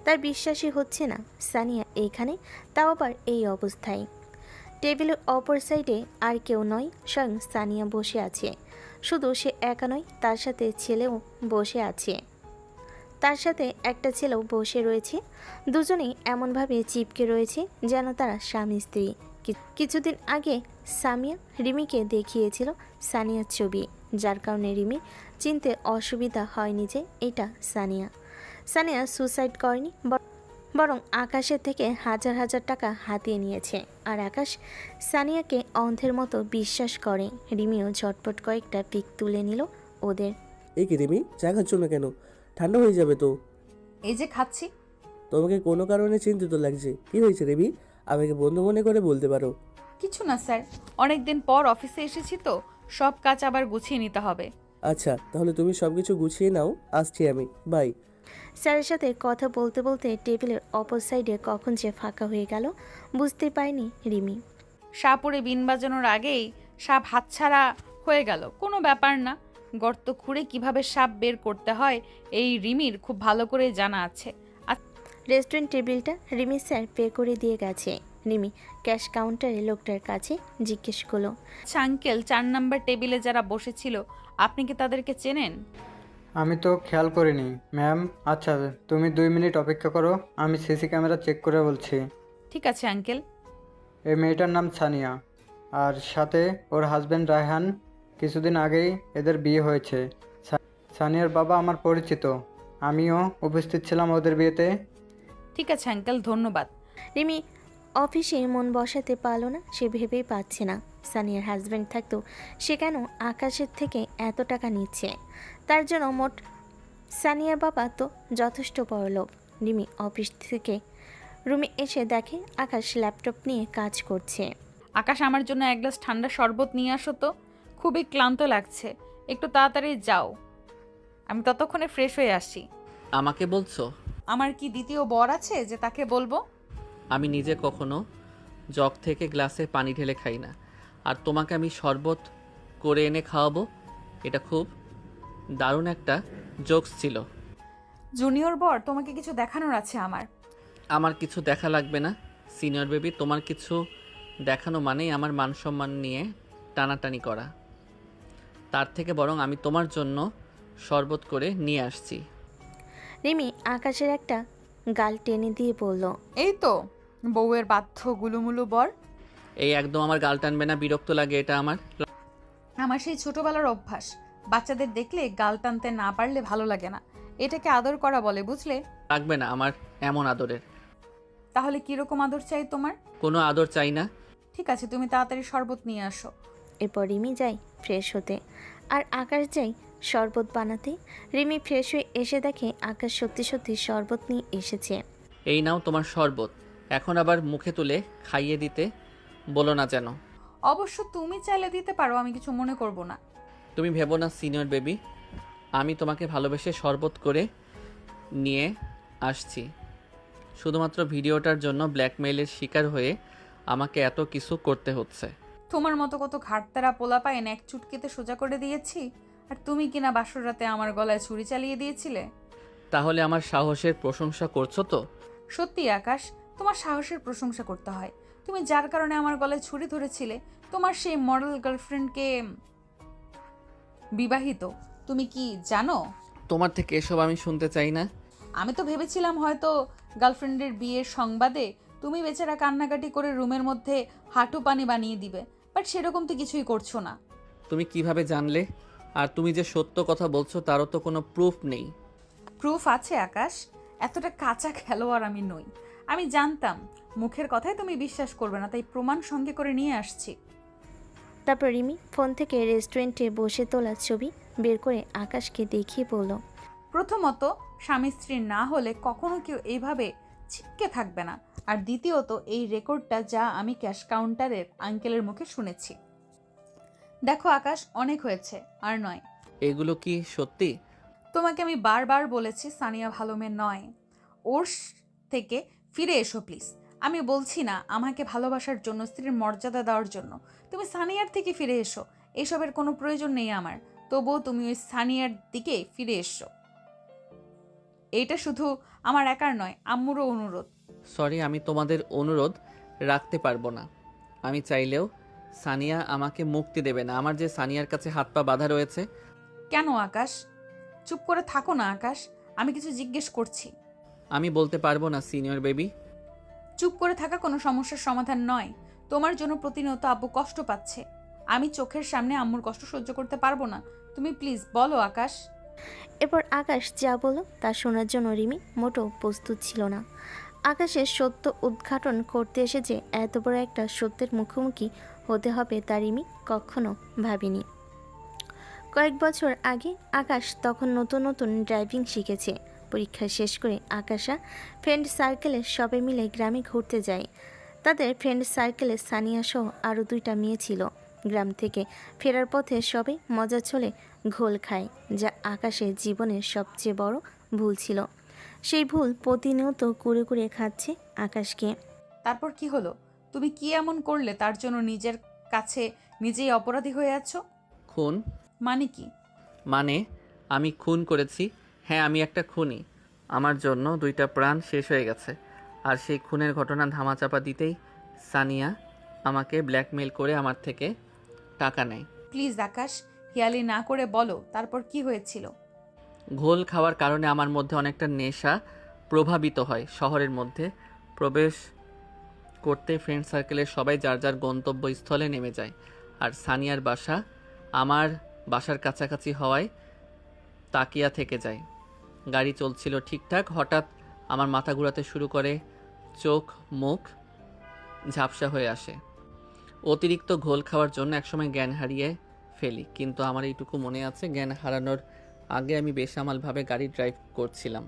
তার বিশ্বাসই হচ্ছে না সানিয়া এইখানে, তাও আবার এই অবস্থায়। টেবিলের অপর সাইডে আর কেউ নয়, স্বয়ং সানিয়া বসে আছে। শুধু সে একা নয়, তার সাথে ছেলেও বসে আছে। তার সাথে একটা ছেলেও বসে রয়েছে। দুজনেই এমনভাবে চিপকে রয়েছে যেন তারা স্বামী স্ত্রী। কিছুদিন আগে সামিয়া রিমিকে দেখিয়েছিল সানিয়ার ছবি, যার কারণে রিমি চিনতে অসুবিধা হয়নি যে এটা সানিয়া। সানিয়া সুসাইড করেনি, বরং আকাশের থেকে হাজার হাজার টাকা হাতিয়ে নিয়েছে। আর আকাশ সানিয়াকে অন্ধের মতো বিশ্বাস করে। রিমিও ঝটপট কয়েকটা পিক তুলে নিল ওদের। এই কি রিমি, চা খাচ্ছ না কেন? ঠান্ডা হয়ে যাবে তো। এই যে খাচ্ছি। তোমাকে কোনো কারণে চিন্তিত লাগছে, কি হয়েছে রিমি? আমাকে বন্ধু মনে করে বলতে পারো। কিছু না স্যার, অনেকদিন পর অফিসে এসেছি তো, সব কাজ আবার গুছিয়ে নিতে হবে। আচ্ছা, তাহলে তুমি সব কিছু গুছিয়ে নাও, আসছি আমি, বাই। স্যারের সাথে কথা বলতে বলতে টেবিলের অপর সাইডে কখন যে ফাঁকা হয়ে গেল বুঝতে পারেনি রিমি। সাপুরে বিন বাজানোর আগেই সাপ হাতছাড়া হয়ে গেল, কোনো ব্যাপার না। গর্ত খুঁড়ে কিভাবে সাপ বের করতে হয় এই রিমির খুব ভালো করে জানা আছে। রেস্টুরেন্ট টেবিলটা রিমি স্যার পে করে দিয়ে গেছে। রিমি ক্যাশ কাউন্টারে লোকটার কাছে জিজ্ঞেস করলো, আচ্ছা আঙ্কেল, 4 নাম্বার টেবিলে যারা বসেছিল আপনি কি তাদেরকে চেনেন? আমি তো খেয়াল করিনি ম্যাম। আচ্ছা, তুমি 2 মিনিট অপেক্ষা করো, আমি সিসি ক্যামেরা চেক করে বলছি। ঠিক আছে আঙ্কেল। এই মেয়েটার নাম সানিয়া, আর সাথে ওর হাজব্যান্ড রায়হান। কিছুদিন আগেই এদের বিয়ে হয়েছে। সানিয়ার বাবা আমার পরিচিত, আমিও উপস্থিত ছিলাম ওদের বিয়েতে। ঠিক আছে আঙ্কেল, ধন্যবাদ। রিমি অফিসে মন বসাতে পারলো না, সে ভেবেই পাচ্ছে না সানিয়ার হাজব্যান্ড থাকতো সে কেন আকাশের থেকে এত টাকা নিচ্ছে। তার জন্য মোট সানিয়ার বাবা তো যথেষ্ট বড়লোক। রিমি অফিস থেকে রুমে এসে দেখে আকাশ ল্যাপটপ নিয়ে কাজ করছে। আকাশ, আমার জন্য এক গ্লাস ঠান্ডা শরবত নিয়ে আসো তো, খুবই ক্লান্ত লাগছে, একটু তাড়াতাড়ি যাও, আমি ততক্ষণে ফ্রেশ হয়ে আসি। আমাকে বলছো? আমার কি দ্বিতীয় বর আছে যে তাকে বলবো? আমি নিজে কখনো জগ থেকে গ্লাসে পানি ঢেলে খাই না, আর তোমাকে আমি শরবত করে এনে খাওয়াবো, এটা খুব দারুণ একটা জোকস ছিল। জুনিয়র বর, তোমাকে কিছু দেখানোর আছে আমার। আমার কিছু দেখা লাগবে না সিনিয়র বেবি, তোমার কিছু দেখানো মানেই আমার মান সম্মান নিয়ে টানাটানি করা। তার থেকে বরং আমি তোমার জন্য শরবত করে নিয়ে আসছি। রিমি আকাশের একটা গাল টেনে দিয়ে বলল, এই তো বউয়ের বাধ্য গুলুমুলু বর। এই একদম আমার গাল টানবে না, বিরক্ত লাগে এটা আমার। আমার সেই ছোটবেলার অভ্যাস, বাচ্চাদের দেখলে গাল টানতে না পারলে ভালো লাগে না, এটাকে আদর করা বলে, বুঝলে? লাগবে না আমার এমন আদরের। তাহলে কিরকম আদর চাই তোমার? কোনো আদর চাই না। ঠিক আছে, তুমি তাড়াতাড়ি শরবত নিয়ে আসো। এরপর রিমি যায় ফ্রেশ হতে আর আকাশ যায় শরবত বানাতে। রিমি ফ্রেশ হয়ে এসে দেখে আকাশ সত্যি সত্যি শরবত নিয়ে এসেছে। এই নাও তোমার শরবত, এখন আবার মুখে তুলে খাইয়ে দিতে বলো না যেন। অবশ্য তুমি চাইলে দিতে পারো, আমি কিছু মনে করব না। তুমি ভেবো না সিনিয়র বেবি, আমি তোমাকে ভালোবেসে শরবত করে নিয়ে আসছি। শুধুমাত্র ভিডিওটার জন্য ব্ল্যাকমেইলের শিকার হয়ে আমাকে এত কিছু করতে হচ্ছে। তোমার মতো কত ঘাটতারা পোলা পায়েন এক চুটকিতে সোজা করে দিয়েছি, আর তুমি কিনা বাসর রাতে আমার গলায় ছুরি চালিয়ে দিয়েছিলে। তাহলে আমার সাহসের প্রশংসা করছো তো? সত্যি আকাশ, তোমার সাহসের প্রশংসা করতে হয়। তুমি যার কারণে আমার গলায় ছুরি ধরেছিলে, তোমার সেই মডেল গার্লফ্রেন্ডকে বিবাহিত তুমি কি জানো? তোমার থেকে এসব আমি শুনতে চাই না। আমি তো ভেবেছিলাম হয়তো গার্লফ্রেন্ডের বিয়ের সংবাদে তুমি বেচারা কান্নাকাটি করে রুমের মধ্যে হাঁটু পানি বানিয়ে দিবে, বাট সেরকম তো কিছুই করছো না। তুমি কিভাবে জানলে? আর তুমি যে সত্য কথা বলছো তারও তো কোনো প্রুফ নেই। প্রুফ আছে আকাশ, এতটা কাঁচা খেলোয়াড় আমি নই। আমি জানতাম মুখের কথায় তুমি বিশ্বাস করবে না, তাই প্রমাণ সঙ্গে করে নিয়ে আসছি। তারপর রিমি ফোন থেকে রেস্টুরেন্টে বসে তোলা ছবি বের করে আকাশকে দেখিয়ে বলল, প্রথমত, স্বামী স্ত্রী না হলে কখনো কেউ এইভাবে ছিটকে থাকবে না। আর দ্বিতীয়ত, এই রেকর্ডটা যা আমি ক্যাশ কাউন্টারের আঙ্কেলের মুখে শুনেছি। দেখো আকাশ, অনেক হয়েছে, আর নয়। এগুলো কি সত্যি? তোমাকে আমি বারবার বলেছি সানিয়া ভালো মেয়ে নয়। ওর থেকে ফিরে এসো প্লিজ। আমি বলছি না আমাকে ভালোবাসার জন্য, স্ত্রীর মর্যাদা দেওয়ার জন্য। তুমি সানিয়ার থেকে ফিরে এসো, এসবের কোনো প্রয়োজন নেই আমার। তবুও তুমি ওই সানিয়ার দিকে ফিরে এসো। এইটা শুধু আমার একার নয়, আম্মুরও অনুরোধ। সরি, আমি তোমাদের অনুরোধ রাখতে পারবো না। আমি চাইলেও সানিয়া আমাকে মুক্তি দেবে না। আমার যে সানিয়ার কাছে হাত পা বাঁধা রয়েছে। কেন আকাশ? চুপ করে থাকো না আকাশ, আমি কিছু জিজ্ঞেস করছি। আমি বলতে পারবো না সিনিয়র বেবি। চুপ করে থাকা কোনো সমস্যার সমাধান নয়। তোমার জন্য প্রতিনিয়ত আব্বু কষ্ট পাচ্ছে। আমি চোখের সামনে আম্মুর কষ্ট সহ্য করতে পারবো না। তুমি প্লিজ বলো আকাশ। এরপর আকাশ যা বলল তা শোনার জন্য রিমি মোটেও প্রস্তুত ছিল না। আকাশের সত্য উদ্ঘাটন করতে এসে যে এত বড় একটা সত্যের মুখোমুখি হতে হবে তা রিমি কখনো ভাবেনি। কয়েক বছর আগে আকাশ তখন নতুন নতুন ড্রাইভিং শিখেছে। পরীক্ষা শেষ করে আকাশা ফ্রেন্ড সার্কেলে সবাই মিলে গ্রামে ঘুরতে যায়। তাদের ফ্রেন্ড সার্কেলে সানিয়া সহ আরও 2টা মেয়ে ছিল। গ্রাম থেকে ফেরার পথে সবাই মজা ছলে ঘোল খায়, যা আকাশের জীবনের সবচেয়ে বড় ভুল ছিল। সেই ভুল প্রতিনিয়ত করে করে খাচ্ছে আকাশকে। তারপর কি হলো? তুমি কি এমন করলে তার জন্য নিজের কাছে নিজেই অপরাধী হয়ে আছো? খুন? মানে কি? মানে আমি খুন করেছি। হ্যাঁ, আমি একটা খুনি। আমার জন্য 2টা প্রাণ শেষ হয়ে গেছে। আর সেই খুনের ঘটনা ধামাচাপা দিতেই সানিয়া আমাকে ব্ল্যাকমেল করে আমার থেকে টাকা নেয়। প্লিজ আকাশ, হিয়ালি না করে বলো তারপর কি হয়েছিল। ঘোল খাওয়ার কারণে আমার মধ্যে অনেকটা নেশা প্রভাবিত হয়। শহরের মধ্যে প্রবেশ করতে ফ্রেন্ড সার্কেলের সবাই যার যার গন্তব্যস্থলে নেমে যায়। আর সানিয়ার বাসা আমার বাসার কাছাকাছি হওয়ায় তাকিয়া থেকে যায়। গাড়ি চলছিল ঠিকঠাক, হঠাৎ আমার মাথা ঘোরাতে শুরু করে, চোখ মুখ ঝাপসা হয়ে আসে। অতিরিক্ত ঘোল খাওয়ার জন্য একসময় জ্ঞান হারিয়ে ফেলি। কিন্তু আমার এইটুকু মনে আছে, জ্ঞান হারানোর আগে আমি বেসামালভাবে গাড়ি ড্রাইভ করছিলাম।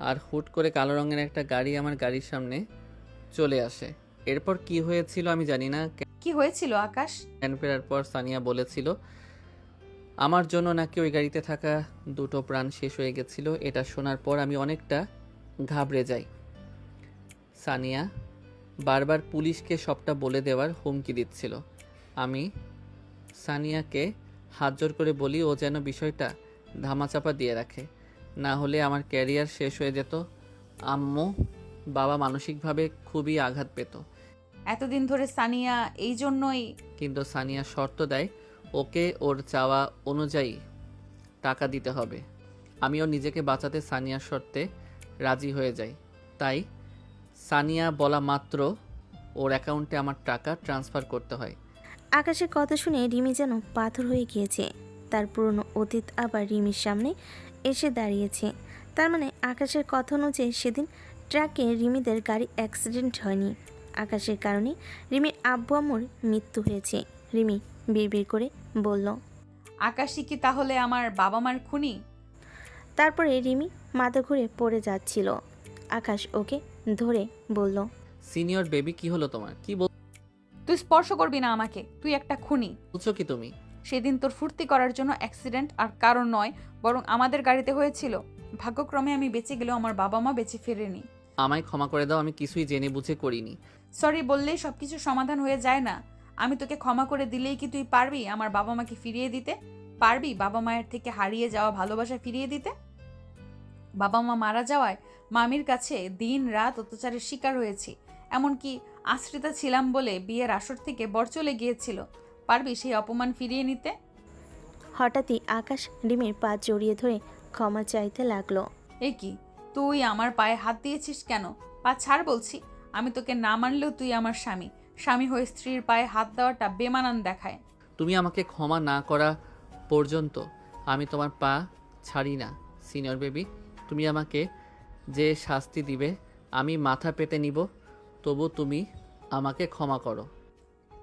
আর হুট করে কালো রঙের একটা গাড়ি আমার গাড়ির সামনে চলে আসে। এরপর কি হয়েছিল আমি জানি না। কি হয়েছিল আকাশ? জ্ঞান ফেরার পর সানিয়া বলেছিল আমার জন্য নাকি ওই গাড়িতে থাকা 2টো প্রাণ শেষ হয়ে গেছিল। এটা শোনার পর আমি অনেকটা ঘাবড়ে যাই। সানিয়া বারবার পুলিশকে সবটা বলে দেওয়ার হুমকি দিচ্ছিল। আমি সানিয়াকে হাত জোর করে বলি ও যেন বিষয়টা ধামাচাপা দিয়ে রাখে, না হলে আমার ক্যারিয়ার শেষ হয়ে যেত। আম্মু বাবা মানসিকভাবে খুবই আঘাত পেত। এতদিন ধরে সানিয়া এই জন্যই। কিন্তু সানিয়া শর্ত দেয় ওকে ওর চাওয়া অনুযায়ী টাকা দিতে হবে। আমিও নিজেকে বাঁচাতে সানিয়ার শর্তে রাজি হয়ে যাই। তাই সানিয়া বলা মাত্র ওর অ্যাকাউন্টে আমার টাকা ট্রান্সফার করতে হয়। আকাশের কথা শুনে রিমি যেন পাথর হয়ে গিয়েছে। তার পুরনো অতীত আবার রিমির সামনে এসে দাঁড়িয়েছে। তার মানে আকাশের কথা অনুযায়ী সেদিন ট্রাকে রিমিদের গাড়ি অ্যাক্সিডেন্ট হয়নি। আকাশের কারণে রিমির আব্বু আম্মুর মৃত্যু হয়েছে। রিমি বিড়বিড় করে বলল, আকাশই কি তাহলে আমার বাবা মার খুনি? তারপরে রিমি মাথা ঘুরে পড়ে যাচ্ছিল। আকাশ ওকে ধরে বলল, সিনিয়র বেবি, কি হলো তোমার? কি তুই স্পর্শ করবি না আমাকে, তুই একটা খুনি। বলছো কি তুমি? সেদিন তোর ফুর্তি করার জন্য অ্যাক্সিডেন্ট আর কারণ নয়, বরং আমাদের গাড়িতে হয়েছিল। ভাগ্যক্রমে আমি বেঁচে গেলেও আমার বাবা মা বেঁচে ফেরেনি। আমায় ক্ষমা করে দাও, আমি কিছুই জেনে বুঝে করিনি। সরি বললেই সবকিছু সমাধান হয়ে যায় না। আমি তোকে ক্ষমা করে দিলেই কি তুই পারবি আমার বাবা মাকে ফিরিয়ে দিতে? পারবি বাবা মায়ের থেকে হারিয়ে যাওয়া ভালোবাসা ফিরিয়ে দিতে? বাবা মা মারা যাওয়ায় মামির কাছে দিন রাত অত্যাচারের শিকার হয়েছি। এমনকি আশ্রিতা ছিলাম বলে বিয়ের আসর থেকে বর চলে গিয়েছিল। পারবি সেই অপমান ফিরিয়ে নিতে? হঠাৎই আকাশ রিমির পা জড়িয়ে ধরে ক্ষমা চাইতে লাগলো। এ কি, তুই আমার পায়ে হাত দিয়েছিস কেন? পা ছাড় বলছি। আমি তোকে না মানলেও তুই আমার স্বামী। স্বামী হয়ে স্ত্রীর পায়ে হাত দেওয়াটা বেমানান দেখায়। তুমি আমাকে ক্ষমা না করা পর্যন্ত আমি তোমার পা ছাড়ি না সিনিয়র বেবি। তুমি আমাকে যে শাস্তি দিবে আমি মাথা পেতে নিব, তবু তুমি আমাকে ক্ষমা করো।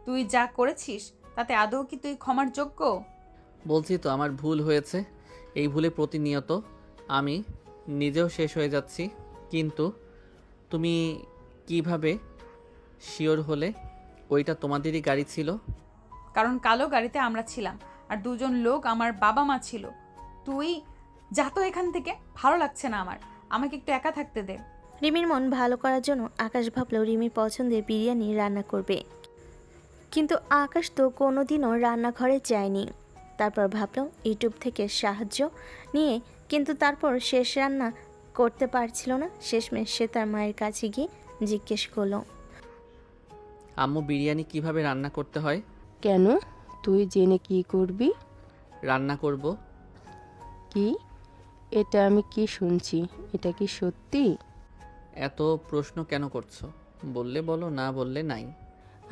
তুই যা করেছিস তাতে আদৌ কি তুই ক্ষমার যোগ্য? বলছি তো আমার ভুল হয়েছে। এই ভুলে প্রতিনিয়ত আমি নিজেও শেষ হয়ে যাচ্ছি। কিন্তু তুমি কিভাবে শিওর হলে ওইটা তোমাদেরই গাড়ি ছিল? কারণ কালো গাড়িতে আমরা ছিলাম, আর দুজন লোক আমার বাবা মা ছিল। তুই যা তো এখান থেকে, ভালো লাগছে না আমার। আমাকে একটু একা থাকতে দে। রিমির মন ভালো করার জন্য আকাশ ভাবলো রিমির পছন্দের বিরিয়ানি রান্না করবে, কিন্তু আকাশ তো কোনোদিনও রান্নাঘরে যায়নি। তারপর ভাবলো ইউটিউব থেকে সাহায্য নিয়ে, কিন্তু তারপর শেষ রান্না করতে পারছিল না। শেষমেশ সে তার মায়ের কাছে গিয়ে জিজ্ঞেস করলো, আম্মু বিরিয়ানি কিভাবে রান্না করতে হয়? কেন? তুই জেনে কি করবি? রান্না করব। কি? এটা আমি কি শুনছি? এটা কি সত্যি? এত প্রশ্ন কেন করছো? বললে বলো, না বললে নাই।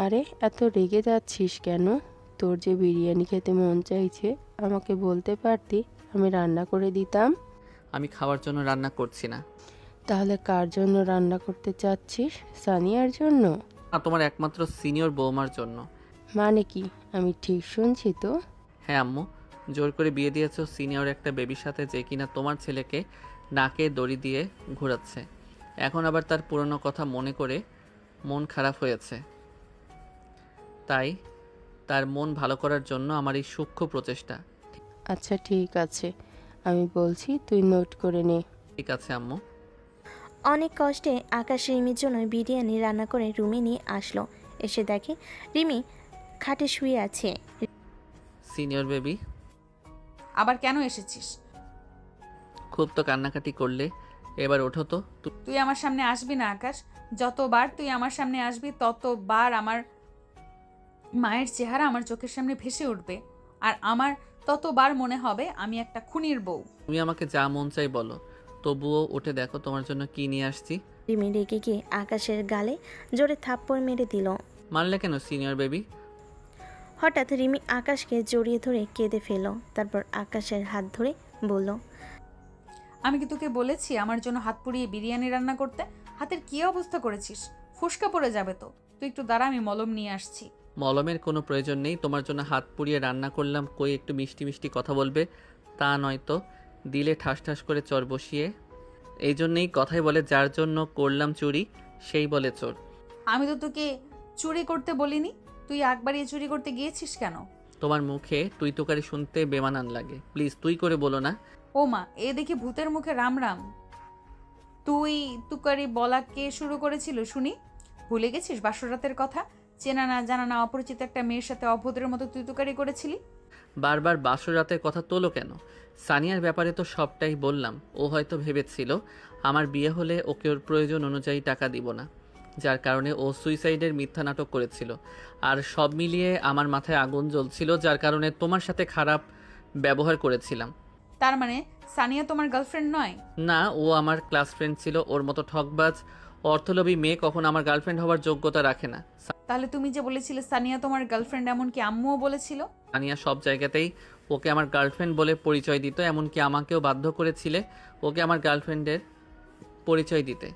আরে এত রেগে যাচ্ছিস কেন? তোর যে বিরিয়ানি খেতে মন চাইছে আমাকে বলতে পারতি, আমি রান্না করে দিতাম। আমি খাওয়ার জন্য রান্না করছি না। তাহলে কার জন্য রান্না করতে চাচ্ছিস? সানিয়ার জন্য? না, তোমার একমাত্র সিনিয়র বৌমার জন্য। মানে কি, আমি ঠিক শুনছি তো? হ্যাঁ আম্মু, জোর করে বিয়ে দিয়েছো সিনিয়র একটা বেবির সাথে, যে কিনা তোমার ছেলেকে নাকে দড়ি দিয়ে ঘোরাচ্ছে। এখন আবার তার পুরনো কথা মনে করে মন খারাপ হয়েছে। তাই তার মন ভালো করার জন্য আমার এই সূক্ষ্ম প্রচেষ্টা। আচ্ছা ঠিক আছে, আমি বলছি তুই নোট করে নে। ঠিক আছে আম্মু। অনেক কষ্টে আকাশ রিমির জন্য বিরিয়ানি রান্না করে রুমে নিয়ে আসলো। এসে দেখে রিমি খাটে শুয়ে আছে। সিনিয়র বেবি, আবার কেন এসেছিস? খুব তো কান্নাকাটি করলে, এবার ওঠো তো। তুই আমার সামনে আসবি না আকাশ। যতবার তুই আমার সামনে আসবি ততবার আমার মায়ের চেহারা আমার চোখের সামনে ভেসে উঠবে, আর আমার ততবার মনে হবে আমি একটা খুনির বউ। তুমি আমাকে যা মন চাই বলো, তবুও উঠে দেখো তোমার জন্য কি নিয়ে আসছি। রিমি রেগে গিয়ে আকাশের গালে জোরে থাপ্পড় মেরে দিল। মারলে কেন সিনিয়র বেবি? হঠাৎ রিমি আকাশকে জড়িয়ে ধরে কেঁদে ফেলল। তারপর আকাশের হাত ধরে বলল, আমি কি তোকে বলেছি আমার জন্য হাত পুড়িয়ে বিরিয়ানি রান্না করতে? হাতের কি অবস্থা করেছিস? ফুসকা পড়ে যাবে তো। তুই একটু দাঁড়া, আমি মলম নিয়ে আসছি। মলমের কোনো প্রয়োজন নেই। তোমার জন্য হাত পুড়িয়ে রান্না করলাম, কই একটু মিষ্টি মিষ্টি কথা বলবে? তা নয়তো দিলে ঠাস ঠাস করে চর বসিয়ে। এই জন্যেই কথাই বলে, যার জন্য করলাম চুরি সেই বলে চোর। আমি তো তোকে চুরি করতে বলিনি। তুই একবারই চুরি করতে গিয়েছিস কেন? তোমার মুখে তুই তোকারি শুনতে বেমানান লাগে। প্লিজ তুই করে বলো না। ও মা, এ দেখি ভূতের মুখে রাম রাম। তুই তুকারি বলা কে শুরু করেছিল শুনি? ভুলে গেছিস বাসরাতের কথা? চেনা না জানা না অপরিচিত একটা মেয়ের সাথে অভদ্রের মতো তুই তুকারি করেছিলি। বারবার বাসর রাতের কথা তোলো কেন? সানিয়ার ব্যাপারে তো সবটাই বললাম। ও হয়তো ভেবেছিল আমার বিয়ে হলে ওকে ওর প্রয়োজন অনুযায়ী টাকা দিব না, যার কারণে ও সুইসাইডের মিথ্যা নাটক করেছিল। আর সব মিলিয়ে আমার মাথায় আগুন জ্বলছিল, যার কারণে তোমার সাথে খারাপ ব্যবহার করেছিলাম। তার মানে সানিয়া তোমার গার্লফ্রেন্ড নয়? না, ও আমার ক্লাস ফ্রেন্ড ছিল। ওর মতো ঠকবাজ অর্থলোভী মেয়ে কখন আমার গার্লফ্রেন্ড হওয়ার যোগ্যতা রাখে না। তাহলে তুমি যে বলেছিলে সানিয়া তোমার গার্লফ্রেন্ড, এমনকি আম্মুও বলেছিল। সানিয়া সব জায়গাতেই ওকে আমার গার্লফ্রেন্ড বলে পরিচয় দিত, এমনকি আমাকেও বাধ্য করেছিলে ওকে আমার গার্লফ্রেন্ডের পরিচয় দিতে।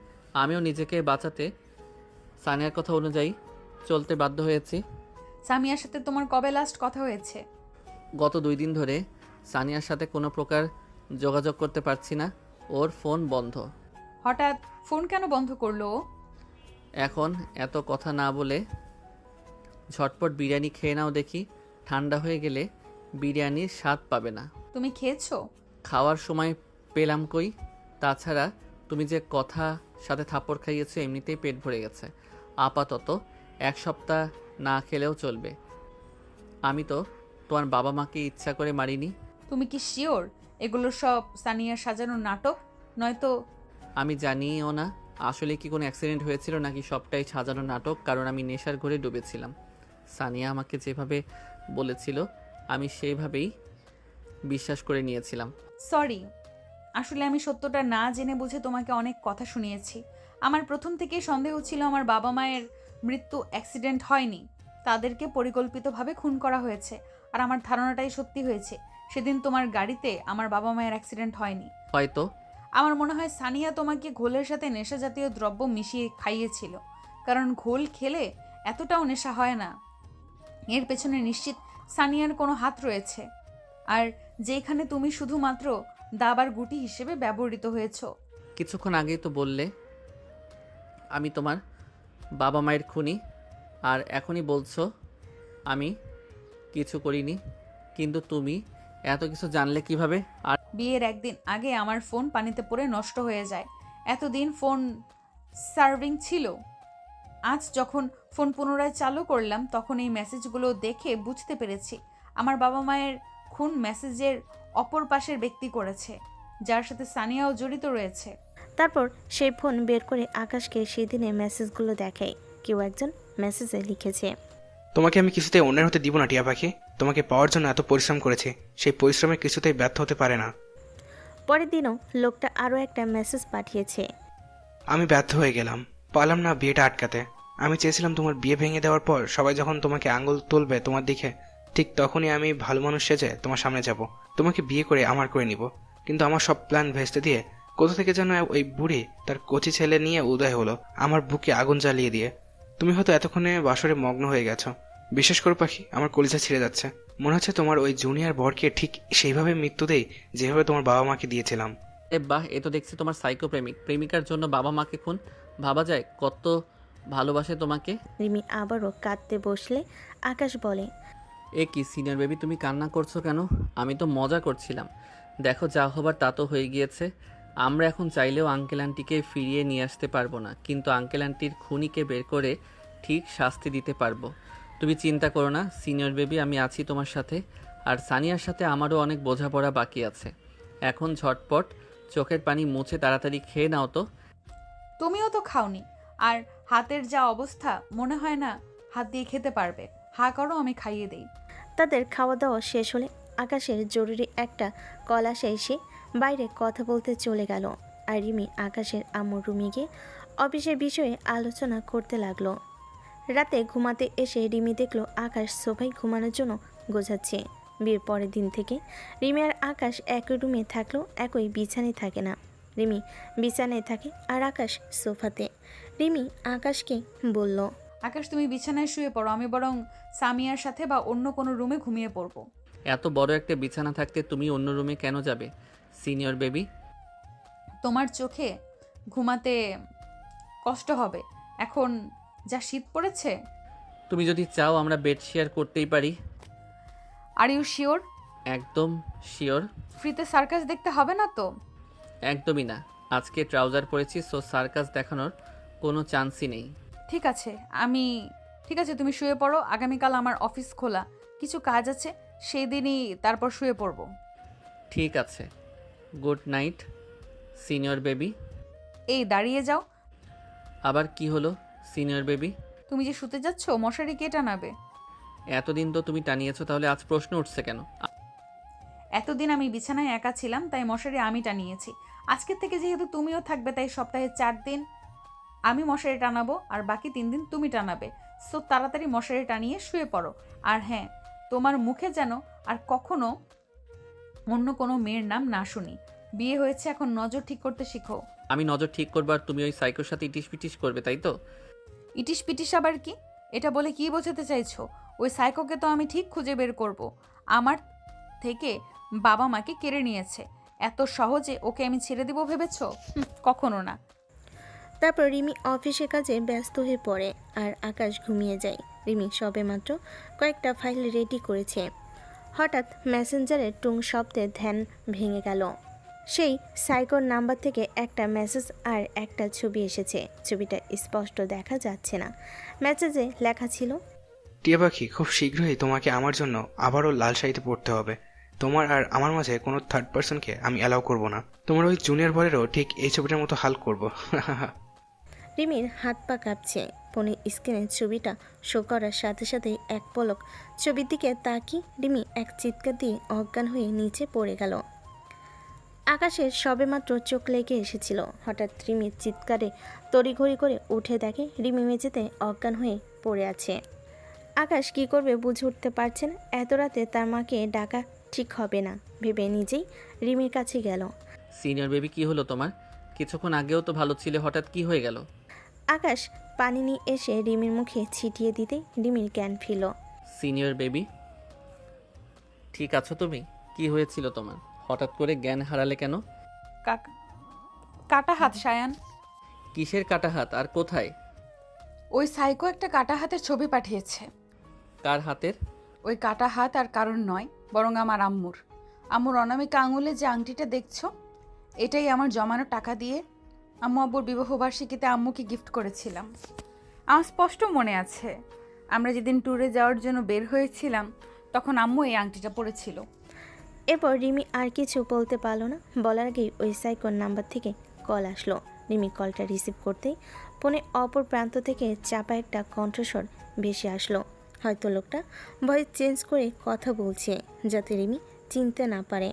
আমিও নিজেকে বাঁচাতে সানিয়ার কথা অনুযায়ী চলতে বাধ্য হয়েছি। সামিয়ার সাথে তোমার কবে লাস্ট কথা হয়েছে? গত 2 দিন ধরে সানিয়ার সাথে কোনো প্রকার যোগাযোগ করতে পারছি না। ওর ফোন বন্ধ। হঠাৎ ফোন কেন বন্ধ করলো ও? এখন এত কথা না বলে ঝটপট বিরিয়ানি খেয়ে নাও দেখি। ঠান্ডা হয়ে গেলে বিরিয়ানির স্বাদ পাবে না। তুমি খেয়েছো? খাওয়ার সময় পেলাম কই? তাছাড়া তুমি যে কথা সাথে থাপ্পড় খাইয়েছো, এমনিতেই পেট ভরে গেছে। আপাতত 1 সপ্তাহ না খেলেও চলবে। আমি তো তোমার বাবা মাকে ইচ্ছা করে মারিনি। তুমি কি শিওর এগুলো সব সানিয়ার সাজানো নাটক? নয়তো আমি জানিও না আসলে কি কোনো অ্যাক্সিডেন্ট হয়েছিল নাকি সবটাই সাজানো নাটক, কারণ আমি নেশার ঘরে ডুবেছিলাম। সানিয়া আমাকে যেভাবে বলেছিল আমি সেইভাবেই বিশ্বাস করে নিয়েছিলাম। সরি, আসলে আমি সত্যটা না জেনে বুঝে তোমাকে অনেক কথা শুনিয়েছি। আমার প্রথম থেকেই সন্দেহ ছিল আমার বাবা মায়ের মৃত্যু অ্যাক্সিডেন্ট হয়নি, তাদেরকে পরিকল্পিতভাবে খুন করা হয়েছে। আর আমার ধারণাটাই সত্যি হয়েছে। সেদিন তোমার গাড়িতে আমার বাবা মায়ের অ্যাক্সিডেন্ট হয়নি। হয়তো। আমার মনে হয় সানিয়া তোমাকে ঘোলের সাথে নেশা জাতীয় দ্রব্য মিশিয়ে খাইয়েছিল, কারণ ঘোল খেলে এতটাও নেশা হয় না। এর পেছনে নিশ্চিত সানিয়ার কোনো হাত রয়েছে, আর যেখানে তুমি শুধুমাত্র দাবার গুটি হিসেবে ব্যবহৃত হয়েছো। কিছুক্ষণ আগেই তো বললে আমি তোমার বাবা মায়ের খুনি, আর এখনই বলছো আমি কিছু করিনি। কিন্তু তুমি এত কিছু জানলে কিভাবে? আর বিয়ের একদিন আগে আমার ফোন পানিতে পড়ে নষ্ট হয়ে যায়। এতদিন ফোন সার্ভিং ছিল। আজ যখন ফোন পুনরায় চালু করলাম তখন এই মেসেজগুলো দেখে বুঝতে পেরেছি আমার বাবা মায়ের খুন মেসেজের অপর পাশের ব্যক্তি করেছে, যার সাথে সানিয়াও জড়িত রয়েছে। তারপর সেই ফোন বের করে আকাশকে সেদিনের মেসেজগুলো দেখায়। কেউ একজন মেসেজে লিখেছে, তোমাকে আমি কিছুতেই অন্যের হতে দিব না টিয়া পাখি। তোমাকে পাওয়ার জন্য এত পরিশ্রম করেছি, সেই পরিশ্রমে কিছুতেই ব্যর্থ হতে পারে না। পরের দিনও লোকটা আরও একটা মেসেজ পাঠিয়েছে, আমি ব্যর্থ হয়ে গেলাম, পারলাম না বিয়েটা আটকাতে। আমি চেয়েছিলাম তোমার বিয়ে ভেঙে দেওয়ার পর সবাই যখন তোমাকে আঙুল তুলবে তোমার দিকে, ঠিক তখনই আমি ভালো মানুষ সেজে তোমার সামনে যাব, তোমাকে বিয়ে করে আমার করে নিব। কিন্তু আমার সব প্ল্যান ভেস্তে দিয়ে কোথা থেকে যেন ওই বুড়ি তার কচি ছেলে নিয়ে উদয় হলো, আমার বুকে আগুন জ্বালিয়ে দিয়ে। তুমি হয়তো এতক্ষণে বাসরে মগ্ন হয়ে গেছো। বিশ্বাস করো পাখি, আমার কলিজা ছিঁড়ে যাচ্ছে। মনে হচ্ছে তোমার ওই জুনিয়র বরকে ঠিক সেইভাবে মৃত্যু দেই যেভাবে তোমার বাবা মাকে দিয়েছিলাম। বাহ, এ তো দেখছি তোমার সাইকো প্রেমিকার জন্য বাবা মাকে খুন। ভাবা যায় কত ভালোবাসে তোমাকে। রিমি আবারও কাঁদতে বসলে আকাশ বলে, এ কি সিনিয়র বেবি, তুমি কান্না করছো কেন? আমি তো মজা করছিলাম। দেখো যা হবার তা তো হয়ে গিয়েছে। আমরা এখন চাইলেও আঙ্কেল আন্টিকে ফিরিয়ে নিয়ে আসতে পারবো না, কিন্তু আঙ্কেল আন্টির খুনিকে বের করে ঠিক শাস্তি দিতে পারবো। তুমি চিন্তা করো না সিনিয়র বেবি, আমি আছি তোমার সাথে। আর সানিয়ার সাথে আমারও অনেক বোঝাপড়া বাকি আছে। এখন ঝটপট চোখের পানি মুছে তাড়াতাড়ি খেয়ে নাও তো। তুমিও তো খাওনি, আর হাতের যা অবস্থা মনে হয় না হাত দিয়ে খেতে পারবে। হা করো, আমি খাইয়ে দেই। তাদের খাওয়া দাওয়া শেষ হলে আকাশের জরুরি একটা কল আসে, এসে বাইরে কথা বলতে চলে গেল। আর রিমি আকাশের আম্মুর রুমে গিয়ে অফিসের বিষয়ে আলোচনা করতে লাগলো। রাতে ঘুমাতে এসে রিমি দেখলো আকাশ সোফায় ঘুমানোর জন্য গোছাচ্ছে। বিয়ের পরের দিন থেকে রিমি আর আকাশ একই রুমে থাকলেও একই বিছানায় থাকে না। রিমি বিছানায় থাকে আর আকাশ সোফাতে। রিমি আকাশকে বলল, আকাশ তুমি বিছানায় শুয়ে পড়ো, আমি বরং সামিয়ার সাথে বা অন্য কোনো রুমে ঘুমিয়ে পড়বো। এত বড় একটা বিছানা থাকতে তুমি অন্য রুমে কেন যাবে সিনিয়র বেবি? তোমার চোখে ঘুমাতে কষ্ট হবে, এখন যা শীত পড়েছে। তুমি যদি চাও আমরা বেড শেয়ার করতেই পারি। Are you sure? একদম শিওর। ফ্রিতে সার্কাস দেখতে হবে না তো? একদমই না, আজকে ট্রাউজার পরেছি, সো সার্কাস দেখানোর কোনো চান্সই নেই। ঠিক আছে তুমি শুয়ে পড়ো। আগামীকাল আমার অফিস খোলা, কিছু কাজ আছে, সেই দিনই তারপর শুয়ে পড়বো। ঠিক আছে, গুড নাইট সিনিয়র বেবি। এই দাঁড়িয়ে যাও। আবার কি হলো সিনিয়র বেবি? তুমি যে শুতে যাচ্ছ, মশারি কে টানাবে? এতদিন তো তুমি টানিয়েছো, তাহলে আজ প্রশ্ন উঠছে কেন? এতদিন আমি বিছানায় একা ছিলাম, তাই মশারি আমি টানিয়েছি। আজকের থেকে যেহেতু তুমিও থাকবে, তাই সপ্তাহে 4 দিন আমি মশারি টানাবো আর বাকি 3 দিন তুমি টানাবে। সো তাড়াতাড়ি মশারি টানিয়ে শুয়ে পড়ো। আর হ্যাঁ, তোমার মুখে যেন আর কখনো অন্য কোনো মেয়ের নাম না শুনি। বিয়ে হয়েছে, এখন নজর ঠিক করতে শিখো। আমি নজর ঠিক করবো আর তুমি ওই সাইকোর সাথে ইটিস পিটিস করবে, তাই তো? ইটিস পিটিস আবার কি? এটা বলে কি বোঝাতে চাইছো? ওই সাইকোকে তো আমি ঠিক খুঁজে বের করব। আমার থেকে বাবা মাকে কেড়ে নিয়েছে, এত সহজে ওকে আমি ছেড়ে দিব ভেবেছো? কখনো না। তারপর রিমি অফিসের কাজে ব্যস্ত হয়ে পড়ে আর আকাশ ঘুমিয়ে যায়। রিমি সবেমাত্র কয়েকটা ফাইল রেডি করেছে, হঠাৎ মেসেঞ্জারের টুং শব্দে ধ্যান ভেঙে গেল। সেই সাইকোর নাম্বার থেকে একটা মেসেজ আর একটা ছবি এসেছে। ছবিটা স্পষ্ট দেখা যাচ্ছে না। মেসেজে লেখা ছিল, টিয়া পাখি, খুব শীঘ্রই তোমাকে আমার জন্য আবারও লাল শাড়িতে পড়তে হবে। তোমার আর আমার মাঝে কোনো থার্ড পার্সনকে আমি অ্যালাউ করব না। তোমার ওই জুনিয়র বরেরও ঠিক এই ছবিটার মতো হাল করব। রিমির হাত পা কাঁপছে। ফোনের স্ক্রিনে ছবিটা শো করার সাথে সাথেই এক পলক ছবির দিকে তাকিয়ে রিমি এক চিৎকার দিয়ে অজ্ঞান হয়ে নিচে পড়ে গেল। আকাশের সবেমাত্র চোখ লেগে এসেছিল। হঠাৎ রিমির চিৎকারে তড়িঘড়ি করে উঠে দেখে রিমি মেঝেতে অজ্ঞান হয়ে পড়ে আছে। আকাশ কি করবে বুঝে উঠতে পারছে না। এত রাতে তার মাকে ডাকা ঠিক হবে না ভেবে নিজেই রিমির কাছে গেল। সিনিয়র বেবি কি হলো তোমার? কিছুক্ষণ আগেও তো ভালো ছিলে, হঠাৎ কি হয়ে গেল? আকাশ পানি নিয়ে এসে রিমির মুখে ছিটিয়ে দিতে রিমির জ্ঞান ফিরল। সিনিয়র বেবি ঠিক আছো তুমি? কি হয়েছিল তোমার? হঠাৎ করে জ্ঞান হারালে কেন? কাটা হাত সায়ান। কিসের কাটা হাত আর কোথায়? ওই সাইকো একটা কাটা হাতের ছবি পাঠিয়েছে। কার হাতের? ওই কাটা হাত আর কারণ নয়, বরং আমার আম্মুর অনামিকা আঙুলে যে আংটিটা দেখছো, এটাই আমার জমানো টাকা দিয়ে আম্মু আব্বুর বিবাহবার্ষিকীতে আম্মুকে গিফট করেছিলাম। আমার স্পষ্ট মনে আছে, আমরা যেদিন ট্যুরে যাওয়ার জন্য বের হয়েছিলাম তখন আম্মু এই আংটিটা পরেছিল। এরপর রিমি আর কিছু বলতে পারল না। বলার আগেই ওই সাইকোর নাম্বার থেকে কল আসলো। রিমি কলটা রিসিভ করতেই ফোনে অপর প্রান্ত থেকে চাপা একটা কণ্ঠস্বর ভেসে আসলো। হয়তো লোকটা ভয়েস চেঞ্জ করে কথা বলছে যাতে রিমি চিনতে না পারে।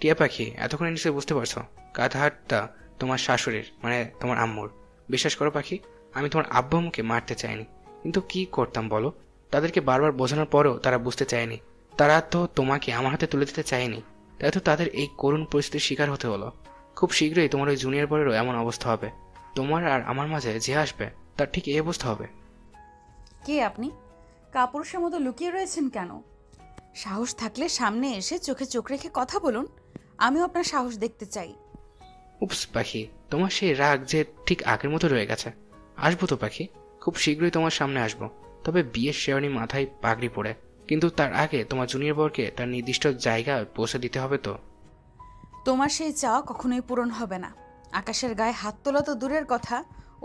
টিয়া পাখি, এতক্ষণ নিশ্চয়ই বুঝতে পারছো কাঁধা হাতটা তোমার শাশুড়ির, মানে তোমার আম্মুর। বিশ্বাস করো পাখি, আমি তোমার আব্বু আম্মুকে মারতে চাইনি, কিন্তু কি করতাম বলো? তাদেরকে বারবার বোঝানোর পরেও তারা বুঝতে চায়নি। তারা তো তোমাকে আমার হাতে তুলে দিতে চায়নি, তাই তো তাদের এই করুণ পরিস্থিতির শিকার হতে হলো। খুব শীঘ্রই তোমার ওই জুনিয়র বরেরও এমন অবস্থা হবে। তোমার আর আমার মাঝে যে আসবে তার ঠিক এই অবস্থা হবে। কে আপনি? কাপুরুষের মতো লুকিয়ে রয়েছেন কেন? সাহস থাকলে সামনে এসে চোখে চোখ রেখে কথা বলুন, আমিও আপনার সাহস দেখতে চাই। উপস পাখি, তোমার সেই রাগ যে ঠিক আগের মতো রয়ে গেছে। আসবো তো পাখি, খুব শীঘ্রই তোমার সামনে আসবো, তবে বিয়ের শেরওয়ানি মাথায় পাগড়ি পরে। কিন্তু তার আগে তোমার জুনিয়র বরকে তার নির্দিষ্ট জায়গায় পৌঁছে দিতে হবে তো। তোমার সেই চাওয়া কখনোই পূরণ হবে না। আকাশের গায়ে হাত তোলা তো দূরের কথা,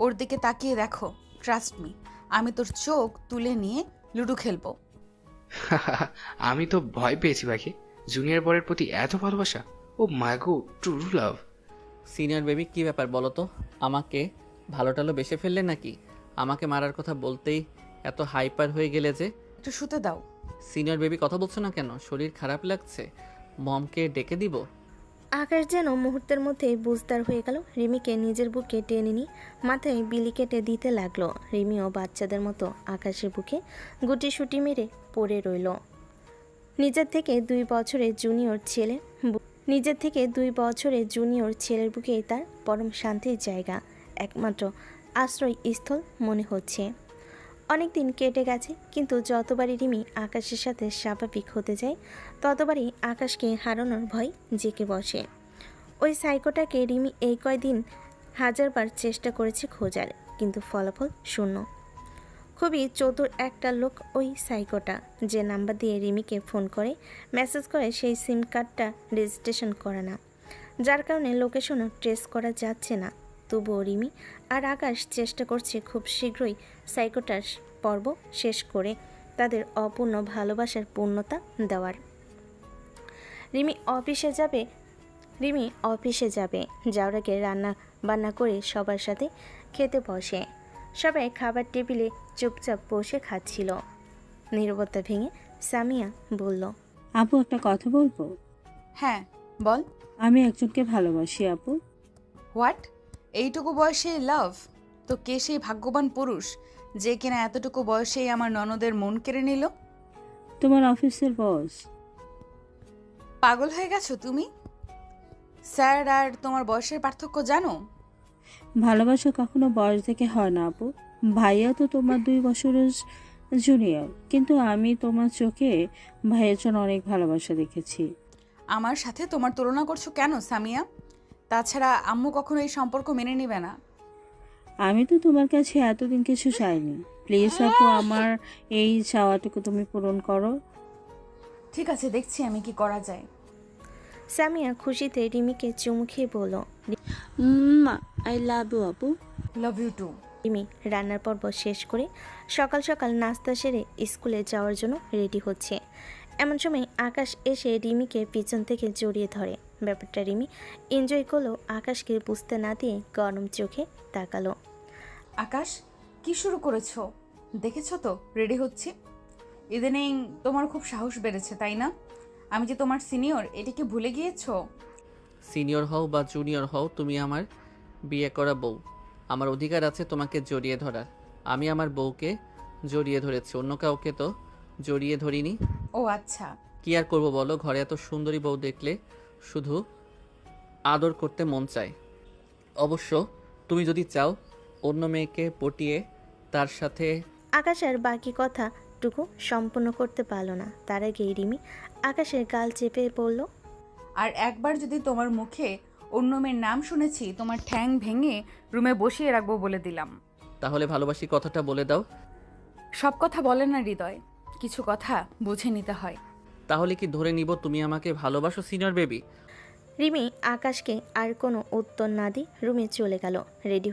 ওর দিকে তাকিয়ে দেখো। ট্রাস্ট মি, আমি তোর চোখ তুলে নিয়ে লুডো খেলবো। আমি তো ভয় পেয়েছি পাখি, জুনিয়র বরের প্রতি এত ভালোবাসা। Oh my god, true love. Senior baby কি ব্যাপার বলো তো? আমাকে ভালো টালো বেসে ফেললে নাকি? আমাকে মারার কথা বলতেই এত হাইপার হয়ে গেলে যে। একটু শুতে দাও। সিনিয়র বেবি কথা বলছো না কেন? শরীর খারাপ লাগছে? মমকে ডেকে দিব? আকাশ যেন মুহূর্তের মধ্যেই বুঝদার হয়ে গেল। রিমিকে নিজের বুকে টেনে নিয়ে মাথায় বিলি কেটে দিতে লাগলো। রিমিও বাচ্চাদের মতো আকাশের বুকে গুটিসুটি মেরে পড়ে রইল। নিজের থেকে 2 বছরের জুনিয়র ছেলের বুকেই তার পরম শান্তির জায়গা, একমাত্র আশ্রয়স্থল মনে হচ্ছে। অনেক দিন কেটে গেছে, কিন্তু যতবারই রিমি আকাশের সাথে স্বাভাবিক হতে যায় ততবারই আকাশকে হারানোর ভয় জেঁকে বসে। ওই সাইকোটাকে রিমি এই কয়দিন হাজারবার চেষ্টা করেছে খোঁজার, কিন্তু ফলাফল শূন্য। খুবই চতুর একটা লোক ওই সাইকোটা। যে নাম্বার দিয়ে রিমিকে ফোন করে মেসেজ করে সেই সিম কার্ডটা রেজিস্ট্রেশন করা না, যার কারণে লোকেশনও ট্রেস করা যাচ্ছে না। তবুও রিমি আর আকাশ চেষ্টা করছে খুব শীঘ্রই সাইকোটার পর্ব শেষ করে তাদের অপূর্ণ ভালোবাসার পূর্ণতা দেওয়ার। রিমি অফিসে যাবে, যাওয়ার আগে রান্না বান্না করে সবার সাথে খেতে বসে। সবাই খাবার টেবিলে চুপচাপ বসে খাচ্ছিল। নীরবতা ভেঙে সামিয়া বলল, আপু একটা কথা বলবো? হ্যাঁ বল। আমি একজনকে ভালোবাসি আপু। হোয়াট? এইটুকু বয়সে লাভ? তো কে সেই ভাগ্যবান পুরুষ যে কিনা এতটুকু বয়সেই আমার ননদের মন কেড়ে নিল? তোমার অফিসের বস। পাগল হয়ে গেছো তুমি? স্যার আর তোমার বয়সের পার্থক্য জানো? ভালোবাসা কখনো বয়স থেকে হয় না আপু। ভাইয়া তো তোমার 2 বছরের জুনিয়র, কিন্তু আমি তোমার চোখে ভাইয়ের জন্য অনেক ভালোবাসা দেখেছি। আমার সাথে তোমার তুলনা করছো কেন সামিয়া? তাছাড়া আম্মু কখনো এই সম্পর্ক মেনে নেবে না। আমি তো তোমার কাছে এতদিন কিছু চাইনি। প্লিজ আপু, আমার এই চাওয়াটুকু তুমি পূরণ করো। ঠিক আছে, দেখছি আমি কি করা যায়। সামিয়া খুশিতে রিমিকে চুমু খেয়ে বলল, আই লাভ ইউ আপু। Love you two. রিমি রান্নার পর্ব শেষ করে সকাল সকাল নাস্তা সেরে স্কুলে যাওয়ার জন্য রেডি হচ্ছে। এমন সময় আকাশ এসে রিমিকে পিছন থেকে জড়িয়ে ধরে। ব্যাপারটা রিমি এনজয় করলেও আকাশকে বুঝতে না দিয়ে গরম চোখে তাকালো। আকাশ, কি শুরু করেছো? দেখেছো তো রেডি হচ্ছি। ইদানিং তোমার খুব সাহস বেড়েছে, তাই না? আমি যে তোমার সিনিয়র, এটা কি ভুলে গিয়েছো? সিনিয়র হও বা জুনিয়র হও, তুমি আমার বিয়ে করা বউ। আমার অধিকার আছে তোমাকে জড়িয়ে ধরার। আমি আমার বউকে জড়িয়ে ধরেছি, অন্য কাউকে তো জড়িয়ে ধরিনি। ও আচ্ছা। কি আর করবো বলো, ঘরে এত সুন্দরী বউ দেখলে শুধু আদর করতে মন চায়। অবশ্য তুমি যদি চাও অন্য মেয়েকে পটিয়ে তার সাথে। আকাশ আর বাকি কথাটুকু সম্পূর্ণ করতে পারল না। তার আগেই রিমি আকাশের গাল চেপে পড়ল। আর একবার যদি তোমার মুখে অন্য মেয়ের নাম শুনেছি, তোমার ঠ্যাং ভেঙে রুমে বসিয়ে রাখবো বলে দিলাম। তাহলে ভালোবাসি কথাটা বলে দাও। সব কথা বলে না হৃদয়, কিছু কথা বুঝে নিতে হয়। তাহলে কি ধরে নিব তুমি আমাকে ভালোবাসো সিনিয়র বেবি? রিমি আকাশকে আর কোনো উত্তর না দিয়ে রুমে চলে গেল। রেডি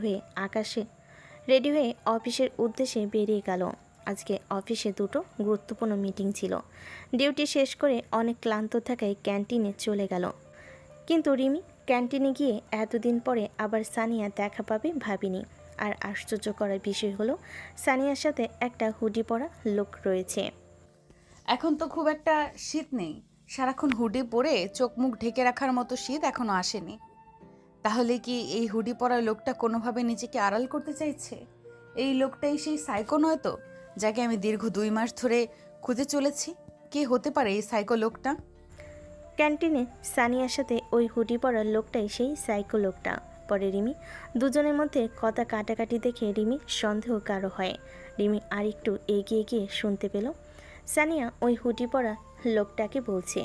হয়ে অফিসের উদ্দেশ্যে বেরিয়ে গেল। আজকে অফিসে দুটো গুরুত্বপূর্ণ মিটিং ছিল। ডিউটি শেষ করে অনেক ক্লান্ত থাকায় ক্যান্টিনে চলে গেল। কিন্তু রিমি ক্যান্টিনে গিয়ে এতদিন পরে আবার সানিয়া দেখা পাবে ভাবিনি। আর আশ্চর্য করার বিষয় হলো সানিয়ার সাথে একটা হুডি পরা লোক রয়েছে। এখন তো খুব একটা শীত নেই, সারাক্ষণ হুডি পরে চোখ মুখ ঢেকে রাখার মতো শীত এখনো আসেনি। তাহলে কি এই হুডি পরা লোকটা কোনোভাবে নিজেকে আড়াল করতে চাইছে? এই লোকটাই সেই সাইকো নয় তো, যাকে আমি দীর্ঘ 2 মাস ধরে খুঁজে চলেছি? কে হতে পারে এই সাইকো লোকটা? ক্যান্টিনে সানিয়ার সাথে ওই হুডি পরা লোকটাই সেই সাইকো লোকটা। পরে রিমি দুজনের মধ্যে কথা কাটাকাটি দেখে রিমি সন্দেহ কারো হয়। রিমি আর একটু এগিয়ে গিয়ে শুনতে পেল সানিয়া ওই হুডি পরা লোকটাকে বলছে,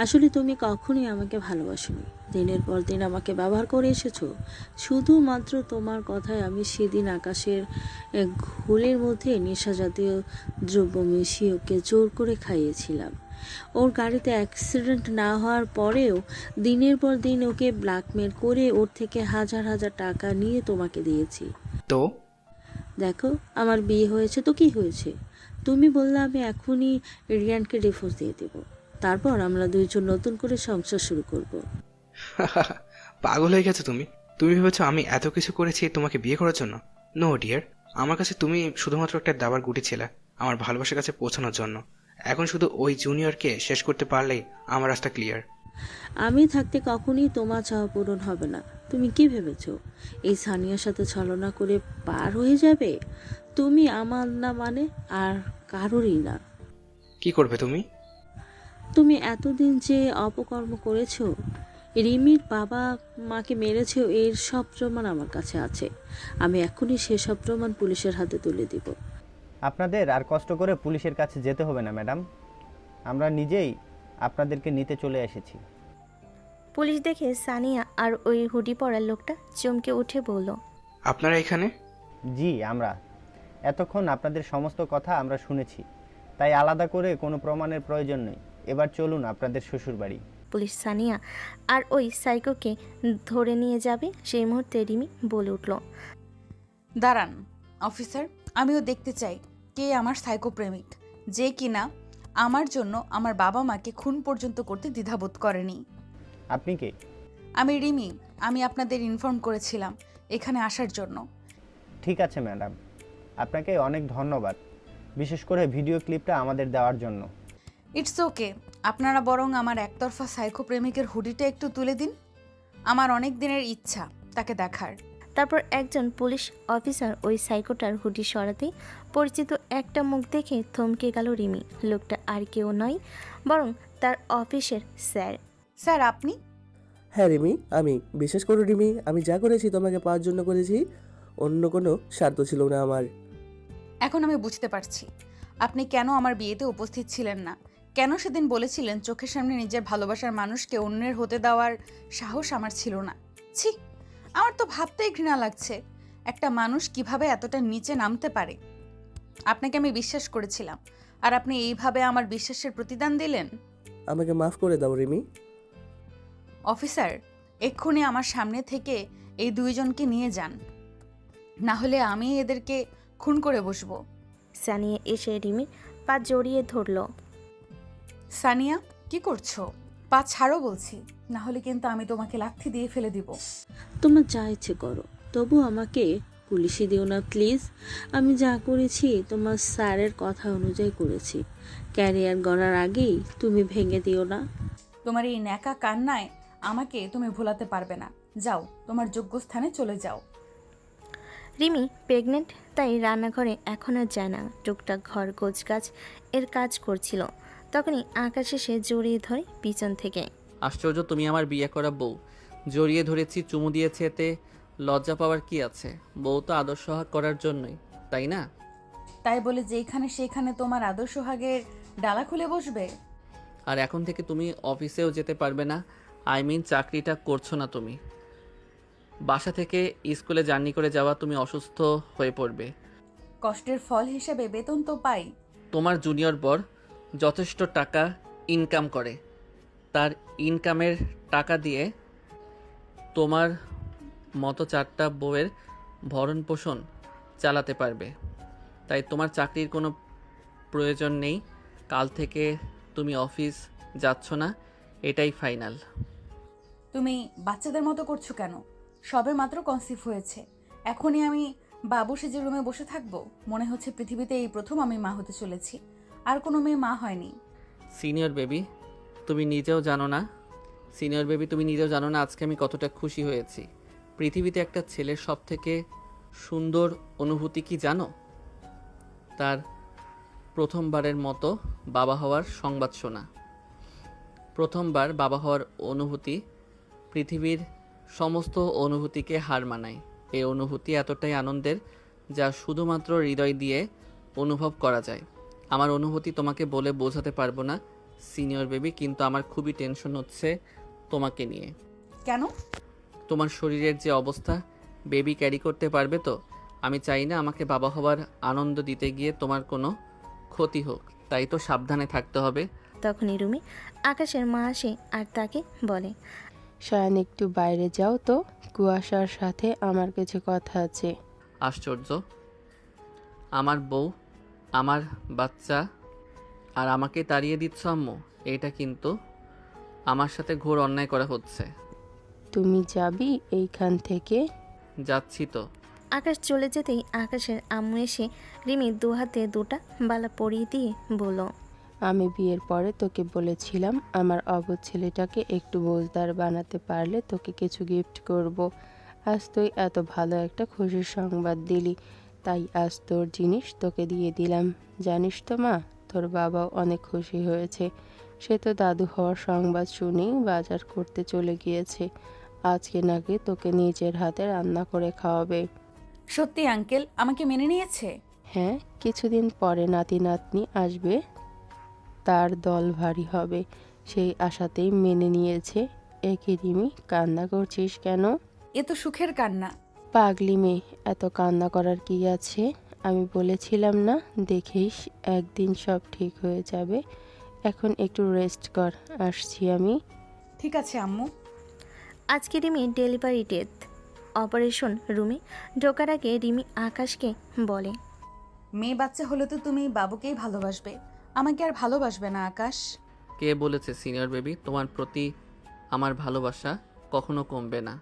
আসলে তুমি কখনোই আমাকে ভালোবাসোনি। দিনের পর দিন আমাকে ব্যবহার করে এসেছো। শুধুমাত্র তোমার কথায় আমি সেদিন আকাশের ঘোলের মধ্যে নেশা জাতীয় দ্রব্য মিশিয়ে ওকে জোর করে খাইয়েছিলাম। ওর গাড়িতে অ্যাক্সিডেন্ট না হওয়ার পরেও দিনের পর দিন ওকে ব্ল্যাকমেল করে ওর থেকে হাজার হাজার টাকা নিয়ে তোমাকে দিয়েছি। তো দেখো, আমার বিয়ে হয়েছে তো কি হয়েছে? তুমি বললে আমি এখনই রিয়ানকে ডিভোর্স দিয়ে দেবো, তারপর আমরা দুইজন নতুন করে সংসার শুরু করব। পাগল হয়ে গেছো তুমি? তুমি ভেবেছো আমি এত কিছু করেছি তোমাকে বিয়ে করার জন্য? নো ডিয়ার, আমার কাছে তুমি শুধুমাত্র একটা দাবার গুটি ছিলে আমার ভালোবাসার কাছে পৌঁছানোর জন্য। এখন শুধু ওই জুনিয়রকে শেষ করতে পারলেই আমার রাস্তা ক্লিয়ার। আমি থাকতে কখনই তোমার চাওয়া পূরণ হবে না। তুমি কি ভেবেছো এই সানিয়ার সাথে ছলনা করে পার হয়ে যাবে? তুমি আমার না মানে আর কারোরই না। কি করবে তুমি? তুমি এতদিন যে অপকর্ম করেছো, রিমির বাবা মাকে মেরেছো, এর সব প্রমাণ আমার কাছে আছে। আমি এখনই সেসব প্রমাণ পুলিশের হাতে তুলে দিব। আপনাদের আর কষ্ট করে পুলিশের কাছে যেতে হবে না ম্যাডাম, আমরা নিজেই আপনাদেরকে নিতে চলে এসেছি। পুলিশ দেখে সানিয়া আর ওই হুডি পরা লোকটা চমকে উঠে বলল, আপনারা এখানে? জি, আমরা এতক্ষণ আপনাদের সমস্ত কথা আমরা শুনেছি, তাই আলাদা করে কোনো প্রমাণের প্রয়োজন নেই। এবার চলুন আপনাদের শ্বশুর বাড়ি। পুলিশ সানিয়া আর ওই সাইকোকে ধরে নিয়ে যাবে সেই মুহূর্তে রিমি বলে উঠল, দাঁড়ান অফিসার, আমিও দেখতে চাই কে আমার সাইকো প্রেমিক, যে কিনা আমার জন্য আমার বাবা মাকে খুন পর্যন্ত করতে দ্বিধাবোধ করেনি। আপনি কে? আমি রিমি, আমি আপনাদের ইনফর্ম করেছিলাম এখানে আসার জন্য। ঠিক আছে ম্যাডাম, আপনাকে অনেক ধন্যবাদ, বিশেষ করে ভিডিও ক্লিপটা আমাদের দেওয়ার জন্য। ইটস ওকে, আপনারা বরং আমার একতরফা সাইকো প্রেমিকের হুডিটা একটু তুলে দিন, আমার অনেক দিনের ইচ্ছা তাকে দেখার। তারপর একজন পুলিশ অফিসার ওই সাইকোটার হুডি সরাতেই পরিচিত একটা মুখ দেখে থমকে গেল রিমি। লোকটা আর কেউ নয় বরং তার অফিসের স্যার। স্যার আপনি? হ্যাঁ রিমি, আমি। বিশেষ করে রিমি, আমি যা করেছি তোমাকে পাওয়ার জন্য করেছি, অন্য কোনো স্বার্থ ছিল না আমার। এখন আমি বুঝতে পারছি আপনি কেন আমার বিয়েতে উপস্থিত ছিলেন না, কেন সেদিন বলেছিলেন চোখের সামনে নিজের ভালোবাসার মানুষকে অন্যের হতে দেওয়ার সাহস আমার ছিল না। ছি, আমার তো ভাবতেই ঘৃণা লাগছে একটা মানুষ কিভাবে এতটা নিচে নামতে পারে। আপনাকে আমি বিশ্বাস করেছিলাম আর আপনি এইভাবে আমার বিশ্বাসের প্রতিদান দিলেন। আমাকে মাফ করে দাও রিমি। অফিসার, এক্ষুনি আমার সামনে থেকে এই দুইজনকে নিয়ে যান, না হলে আমি এদেরকে খুন করে বসবো। সানিয়া এসে রিমির পা জড়িয়ে ধরল। সানিয়া, কি করছো? পা ছাড়ো বলছি, না হলে কিন্তু আমি তোমাকে লাথি দিয়ে ফেলে দিব। তোমার যা ইচ্ছে করো, তবু আমাকে পুলিশে দিও না প্লিজ। আমি যা করেছি তোমার স্যারের কথা অনুযায়ী করেছি। ক্যারিয়ার গড়ার আগেই তুমি ভেঙে দিও না। তোমার এই ন্যাকা কান্নায় আমাকে তুমি ভোলাতে পারবে না। যাও, তোমার যোগ্য স্থানে চলে যাও। রিমি প্রেগনেন্ট, তাই রান্নাঘরে এখন আর যায় না। টুকটাক ঘর গোছগাছ এর কাজ করছিল, তখনই আকাশ এসে জড়িয়ে ধরে পিছন থেকে। আশ্চর্য, তুমি আমার বিয়ে করা বউ। জড়িয়ে ধরেছি, চুমু দিয়েছে, এতে লজ্জা পাওয়ার কি আছে? বউ তো আদর সোহাগ করার জন্যই, তাই না? তাই বলে যেখানে সেখানে তোমার আদর সোহাগের ডালা খুলে বসবে? আর এখন থেকে তুমি অফিসেও যেতে পারবে না। আই মিন চাকরিটা করছো না তুমি। বাসা থেকে স্কুলে জার্নি করে যাওয়া, তুমি অসুস্থ হয়ে পড়বে। কষ্টের ফল হিসেবে বেতন তো পাই। তোমার জুনিয়র বর যথেষ্ট টাকা ইনকাম করে, তার ইনকামের টাকা দিয়ে তোমার মতো 4টা বউয়ের ভরণ পোষণ চালাতে পারবে। তাই তোমার চাকরির কোনো প্রয়োজন নেই। কাল থেকে তুমি অফিস যাচ্ছ না, এটাই ফাইনাল। তুমি বাচ্চাদের মতো করছো কেন? সবে মাত্র কনসিভ হয়েছে, এখনই আমি বাবু সেজে রুমে বসে থাকবো? মনে হচ্ছে পৃথিবীতে এই প্রথম আমি মা হতে চলেছি। আর কোনো মেয়ে মা হয়নি। সিনিয়র বেবি, তুমি নিজেও জানো না আজকে আমি কতটা খুশি হয়েছি। পৃথিবীতে একটা ছেলের সব থেকে সুন্দর অনুভূতি কি জানো? তার প্রথমবারের মতো বাবা হওয়ার সংবাদ শোনা। প্রথমবার বাবা হওয়ার অনুভূতি পৃথিবীর সমস্ত অনুভূতিকে হার মানায়। এই অনুভূতি এতটাই আনন্দের যা শুধুমাত্র হৃদয় দিয়ে অনুভব করা যায়। আমার অনুভূতি তোমাকে বলে বোঝাতে পারবো না সিনিয়র বেবি, কিন্তু আমার খুবই টেনশন হচ্ছে তোমাকে নিয়ে। কেন? তোমার শরীরের যে অবস্থা, বেবি ক্যারি করতে পারবে তো? আমি চাই না আমাকে বাবা হওয়ার আনন্দ দিতে গিয়ে তোমার কোনো ক্ষতি হোক, তাই তো সাবধানে থাকতে হবে। তখনই রুমে আকাশের মা আসে আর তাকে বলে, শায়ান একটু বাইরে যাও তো, কুয়াশার সাথে আমার কিছু কথা আছে। আশ্চর্য, আমার বউ, আমার বাচ্চা, আর আমাকে তাড়িয়ে দিচ্ছ আম্মু? এটা কিন্তু আমার সাথে ঘোর অন্যায় করা হচ্ছে। তুমি যাবি এইখান থেকে? যাচ্ছি তো। আকাশ চলে যেতেই আকাশের আম্মু এসে রিমি দুহাতে দুটা বালা পরিয়ে দিয়ে বলল, আমি বিয়ের পরে তোকে বলেছিলাম আমার অবুঝ ছেলেটাকে একটু বোঝদার বানাতে পারলে তোকে কিছু গিফট করব। আজ তুই এত ভালো একটা খুশির সংবাদ দিলি, তাই আজ তোর জিনিস তোকে দিয়ে দিলাম। জানিস তো মা, তোর বাবাও অনেক খুশি হয়েছে। সে তো দাদু হওয়ার সংবাদ শুনেই বাজার করতে চলে গিয়েছে। আজকে নাকি তোকে নিজের হাতে রান্না করে খাওয়াবে। সত্যি আঙ্কেল আমাকে মেনে নিয়েছে? হ্যাঁ, কিছুদিন পরে নাতি নাতনি আসবে, তার দল ভারী হবে, সেই আশাতেই মেনে নিয়েছে। একে রিমি, কান্না করছিস কেন? এ তো সুখের কান্না। পাগলি মেয়ে, এত কান্না করার কি আছে? আমি বলেছিলাম না, দেখিস একদিন সব ঠিক হয়ে যাবে। এখন একটু রেস্ট কর, আসছি আমি। ঠিক আছে আম্মু। আজকে রিমি ডেলিভারি ডেথ। অপারেশন রুমে ঢোকার আগে রিমি আকাশকে বলে, মেয়ে বাচ্চা হলে তো তুমি বাবুকেই ভালোবাসবে, আমাকে আর ভালোবাসবে না আকাশ। কে বলেছে সিনিয়র বেবি, তোমার প্রতি আমার ভালোবাসা কখনো কমবে না?